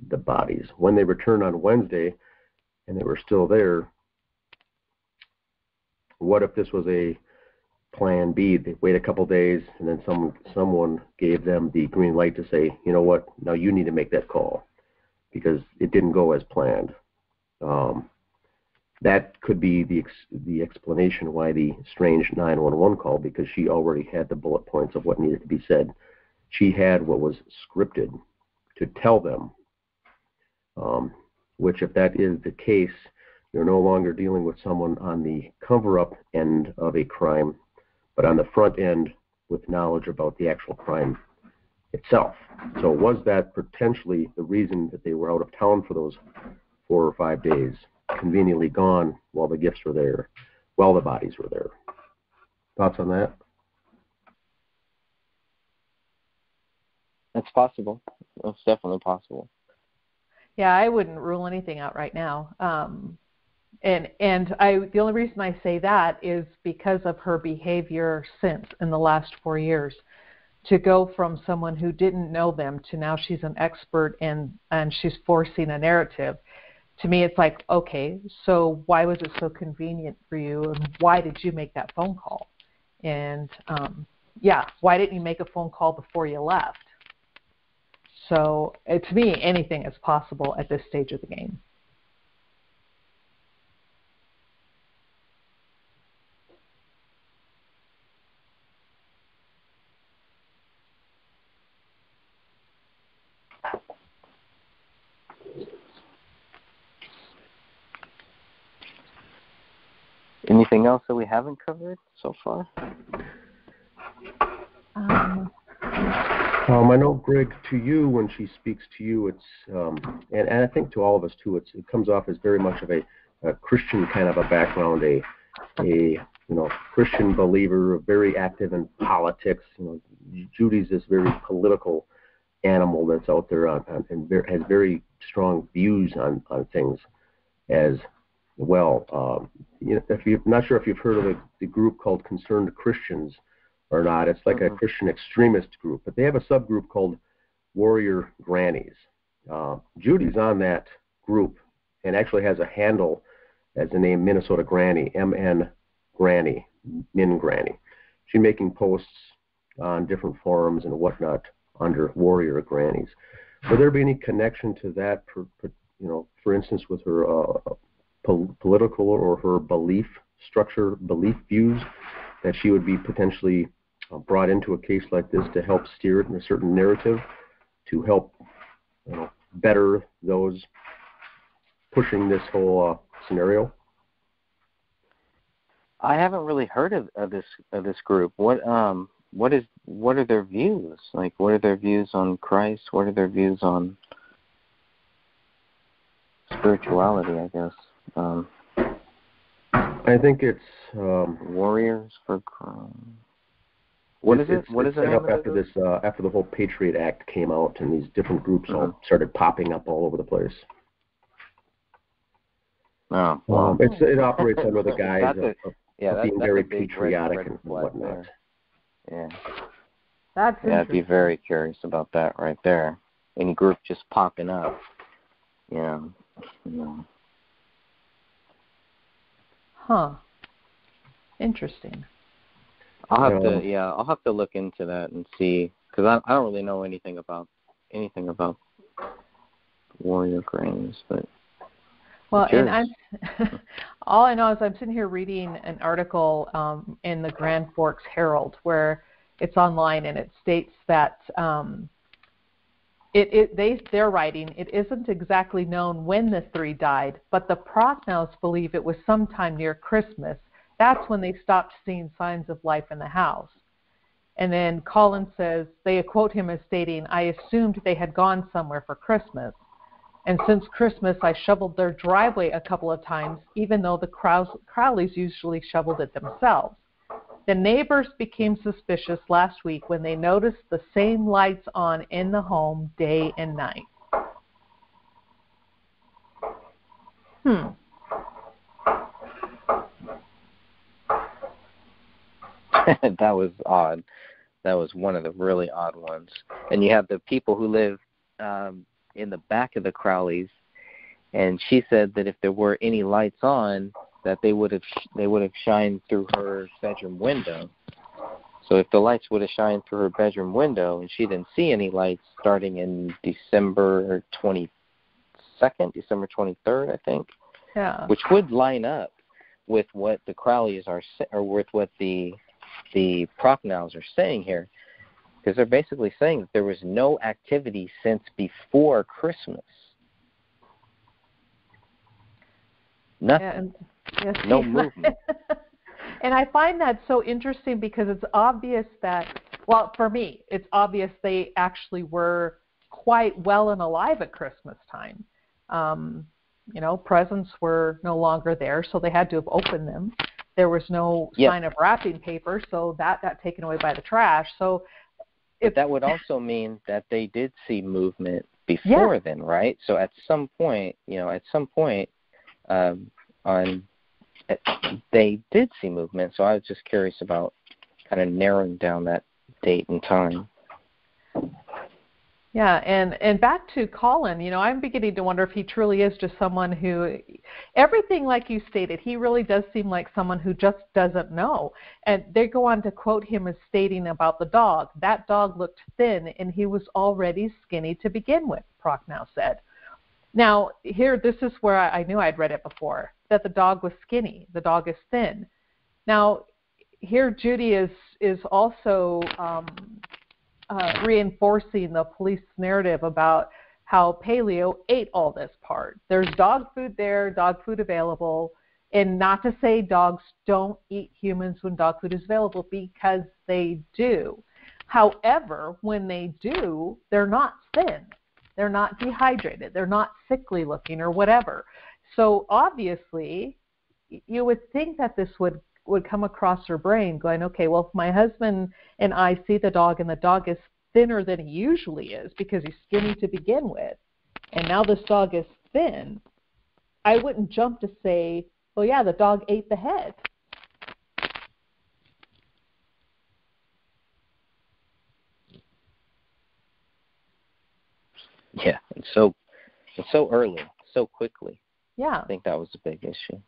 the bodies. When they returned on Wednesday and they were still there, what if this was a plan B? They wait a couple days and then someone gave them the green light to say, you know what, now you need to make that call because it didn't go as planned. That could be the explanation why the strange 911 call, because she already had the bullet points of what needed to be said. She had what was scripted to tell them, which if that is the case, you're no longer dealing with someone on the cover-up end of a crime, but on the front end with knowledge about the actual crime itself. So was that potentially the reason that they were out of town for those 4 or 5 days, conveniently gone while the gifts were there, while the bodies were there? Thoughts on that? It's possible. It's definitely possible. Yeah, I wouldn't rule anything out right now. The only reason I say that is because of her behavior since in the last 4 years. To go from someone who didn't know them to now she's an expert and she's forcing a narrative. To me, it's like, okay, so why was it so convenient for you, and why did you make that phone call? And why didn't you make a phone call before you left? So to me, anything is possible at this stage of the game. Anything else that we haven't covered so far? I know, Greg, to you, when she speaks to you, it's and I think to all of us too, it comes off as very much of a Christian kind of a background, a Christian believer, very active in politics. Judy's this very political animal that's out there and has very strong views on things as well. If you're not sure if you've heard of the group called Concerned Christians or not, it's like a Christian extremist group, but they have a subgroup called Warrior Grannies. Judy's on that group and actually has a handle as the name Minnesota Granny, MN Granny, Min Granny. She's making posts on different forums and whatnot under Warrior Grannies. Would there be any connection to that, for instance, with her political or her belief structure, belief views, that she would be potentially brought into a case like this to help steer it in a certain narrative, to help better those pushing this whole scenario? I haven't really heard of this group. What are their views? Like, what are their views on Christ? What are their views on spirituality, I guess? I think it's Warriors for Crime. What is it? What is it? After the whole Patriot Act came out, and these different groups all started popping up all over the place. Oh, well. It operates under the guise of being very patriotic and whatnot. Yeah. That's yeah, I'd be interesting. very curious about that right there. Any group just popping up. Yeah. Huh. Interesting. I'll have to look into that and see, because I don't really know anything about warrior grains, but well, and I'm all I know is I'm sitting here reading an article in the Grand Forks Herald where it's online, and it states that they're writing it isn't exactly known when the three died, but the Prochnows believe it was sometime near Christmas. That's when they stopped seeing signs of life in the house. And then Colin says, they quote him as stating, "I assumed they had gone somewhere for Christmas. And since Christmas, I shoveled their driveway a couple of times, even though the Crowleys usually shoveled it themselves. The neighbors became suspicious last week when they noticed the same lights on in the home day and night." That was odd. That was one of the really odd ones. And you have the people who live in the back of the Crowleys, and she said that if there were any lights on, that they would have shined through her bedroom window. So if the lights would have shined through her bedroom window, and she didn't see any lights starting in December 22nd, December 23rd, I think. Yeah. Which would line up with what the Crowleys are, or with what the Prochnows are saying here, because they're basically saying that there was no activity since before Christmas. Nothing. No movement. And I find that so interesting because it's obvious that, well, for me, it's obvious they actually were quite well and alive at Christmas time. Presents were no longer there, so they had to have opened them. There was no sign of wrapping paper, so that got taken away by the trash. So that would also mean that they did see movement before then, right? So at some point, they did see movement. So I was just curious about kind of narrowing down that date and time. Yeah, and back to Colin, I'm beginning to wonder if he truly is just someone who, everything like you stated, he really does seem like someone who just doesn't know. And they go on to quote him as stating about the dog, "That dog looked thin and he was already skinny to begin with," Prochnow said. Now, here, this is where I knew I'd read it before, that the dog was skinny, the dog is thin. Now, here Judy is also reinforcing the police narrative about how Paleo ate all this part. There's dog food there, dog food available, and not to say dogs don't eat humans when dog food is available, because they do. However, when they do, they're not thin. They're not dehydrated. They're not sickly looking or whatever. So obviously, you would think that this would come across her brain going, okay, well, if my husband and I see the dog and the dog is thinner than he usually is because he's skinny to begin with, and now this dog is thin, I wouldn't jump to say, well, yeah, the dog ate the head. Yeah, it's so early, so quickly. Yeah. I think that was a big issue.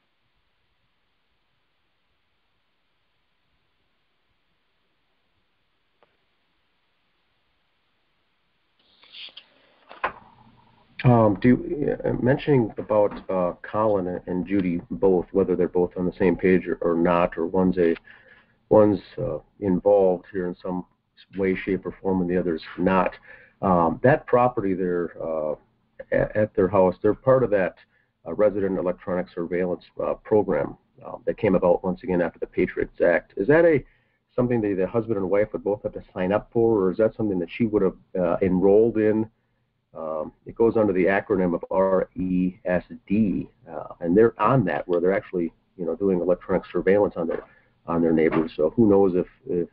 Mentioning about Colin and Judy both, whether they're both on the same page or not, or one's involved here in some way, shape, or form, and the other's not. That property there at their house, they're part of that resident electronic surveillance program that came about once again after the Patriots Act. Is that something that the husband and wife would both have to sign up for, or is that something that she would have enrolled in? It goes under the acronym of RESD, and they're on that, where they're actually doing electronic surveillance on their neighbors. So who knows if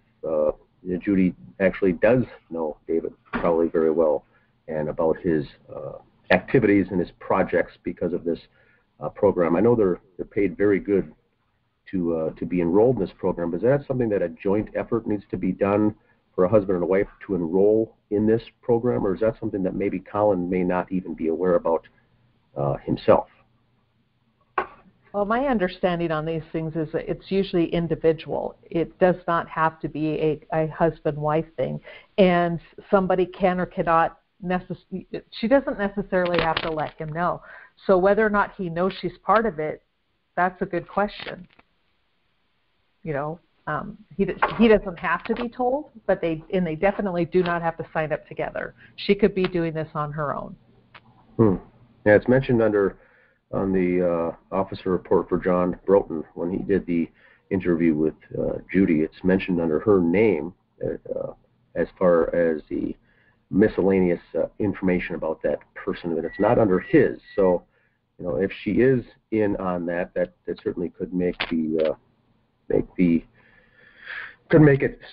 Judy actually does know David Crowley very well and about his activities and his projects because of this program. I know they're paid very good to be enrolled in this program. Is that something that a joint effort needs to be done for a husband and a wife to enroll in this program, or is that something that maybe Colin may not even be aware about himself? Well, my understanding on these things is that it's usually individual. It does not have to be a husband-wife thing, and somebody can or cannot she doesn't necessarily have to let him know. So whether or not he knows she's part of it, that's a good question. He doesn't have to be told, but they definitely do not have to sign up together. She could be doing this on her own. Yeah, it's mentioned on the officer report for John Broughton when he did the interview with Judy. It's mentioned under her name as far as the miscellaneous information about that person, but it's not under his. So, if she is in on that certainly could make it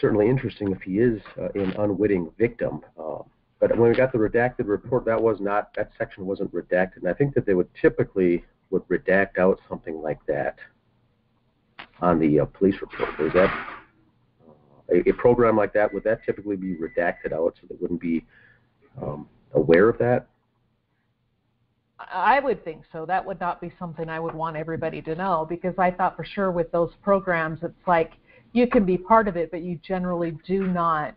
certainly interesting if he is an unwitting victim. But when we got the redacted report, that section wasn't redacted, and I think that they would redact out something like that on the police report. Is that a program like that? Would that typically be redacted out so they wouldn't be aware of that? I would think so. That would not be something I would want everybody to know, because I thought for sure with those programs, it's like you can be part of it, but you generally do not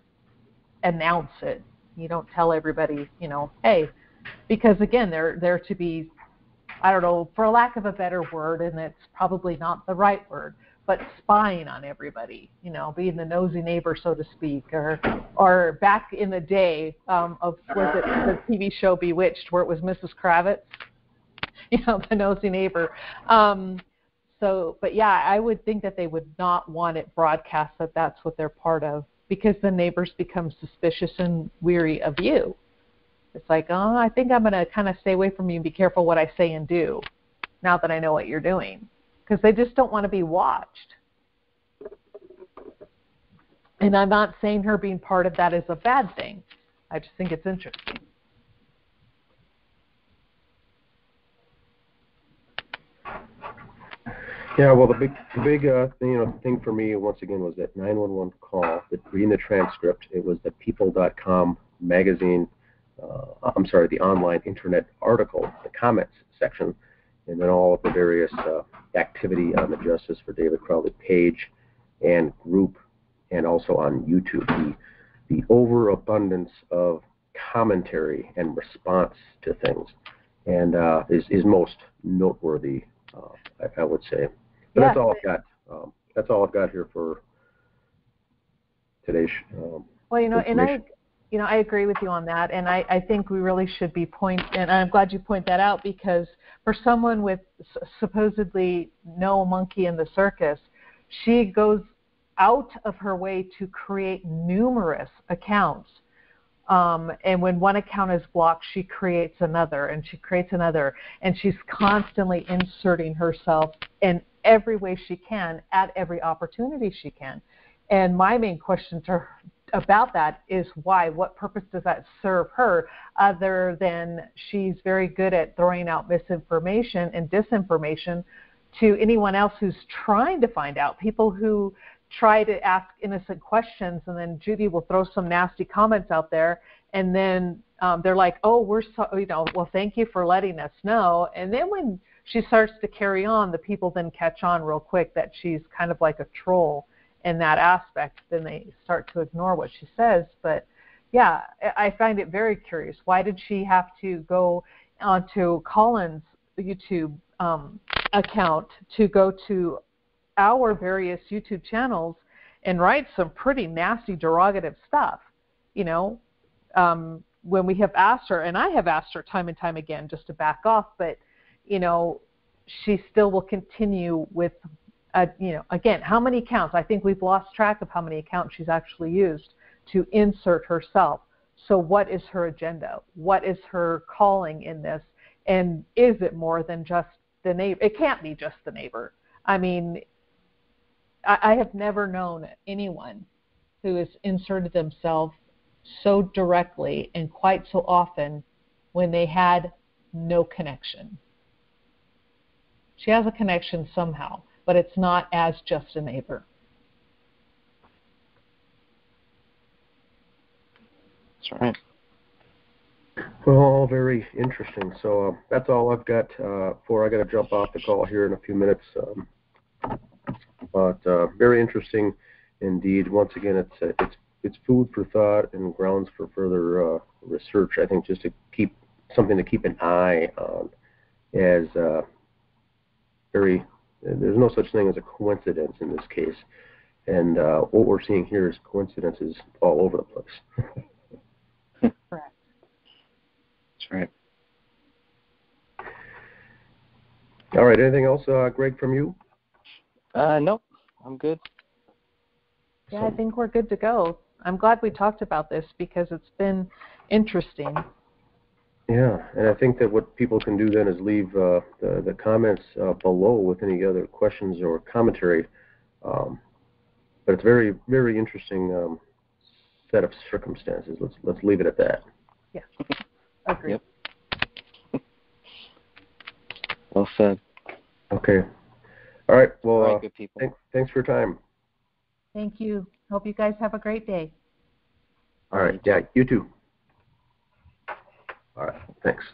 announce it. You don't tell everybody, hey, because again, they're to be, I don't know, for lack of a better word, and it's probably not the right word, but spying on everybody, being the nosy neighbor, so to speak, or back in the day was it the TV show Bewitched, where it was Mrs. Kravitz, the nosy neighbor. But yeah, I would think that they would not want it broadcast that that's what they're part of, because the neighbors become suspicious and weary of you. It's like, oh, I think I'm going to kind of stay away from you and be careful what I say and do now that I know what you're doing, because they just don't want to be watched. And I'm not saying her being part of that is a bad thing. I just think it's interesting. Yeah, well, the big thing for me once again was that 911 call. Reading the transcript, it was the People.com magazine. The online internet article, the comments section, and then all of the various activity on the Justice for David Crowley page and group, and also on YouTube. The overabundance of commentary and response to things, and is most noteworthy, I would say. But that's all I've got. That's all I've got here for today's. And I agree with you on that, and I think we really should be and I'm glad you point that out, because for someone with supposedly no monkey in the circus, she goes out of her way to create numerous accounts. And when one account is blocked, she creates another, and she creates another, and she's constantly inserting herself in every way she can at every opportunity she can. And my main question to her about that is why? What purpose does that serve her, other than she's very good at throwing out misinformation and disinformation to anyone else who's trying to find out? People who try to ask innocent questions, and then Judy will throw some nasty comments out there, and then they're like, oh, well, thank you for letting us know. And then when she starts to carry on, the people then catch on real quick that she's kind of like a troll in that aspect. Then they start to ignore what she says. But yeah, I find it very curious. Why did she have to go onto Colin's YouTube account to go to our various YouTube channels and write some pretty nasty, derogative stuff? When we have asked her, and I have asked her time and time again just to back off, but she still will continue with again, how many accounts? I think we've lost track of how many accounts she's actually used to insert herself. So what is her agenda? What is her calling in this? And is it more than just the neighbor? It can't be just the neighbor. I mean, I have never known anyone who has inserted themselves so directly and quite so often when they had no connection. She has a connection somehow. but it's not as just a neighbor. That's right. Well, all very interesting. So that's all I've got for. I got to jump off the call here in a few minutes. But very interesting indeed. Once again, it's food for thought and grounds for further research. I think just to keep something to keep an eye on, as there's no such thing as a coincidence in this case, and what we're seeing here is coincidences all over the place. Correct. That's right. All right. Anything else, Greg, from you? Nope. I'm good. Yeah, I think we're good to go. I'm glad we talked about this because it's been interesting. Yeah, and I think that what people can do then is leave the comments below with any other questions or commentary. But it's very, very interesting set of circumstances. Let's leave it at that. Yeah, agreed. Yep. Well said. Okay. All right. Well, all right, good people. Thanks for your time. Thank you. Hope you guys have a great day. All right. Yeah, you too. All right. Thanks.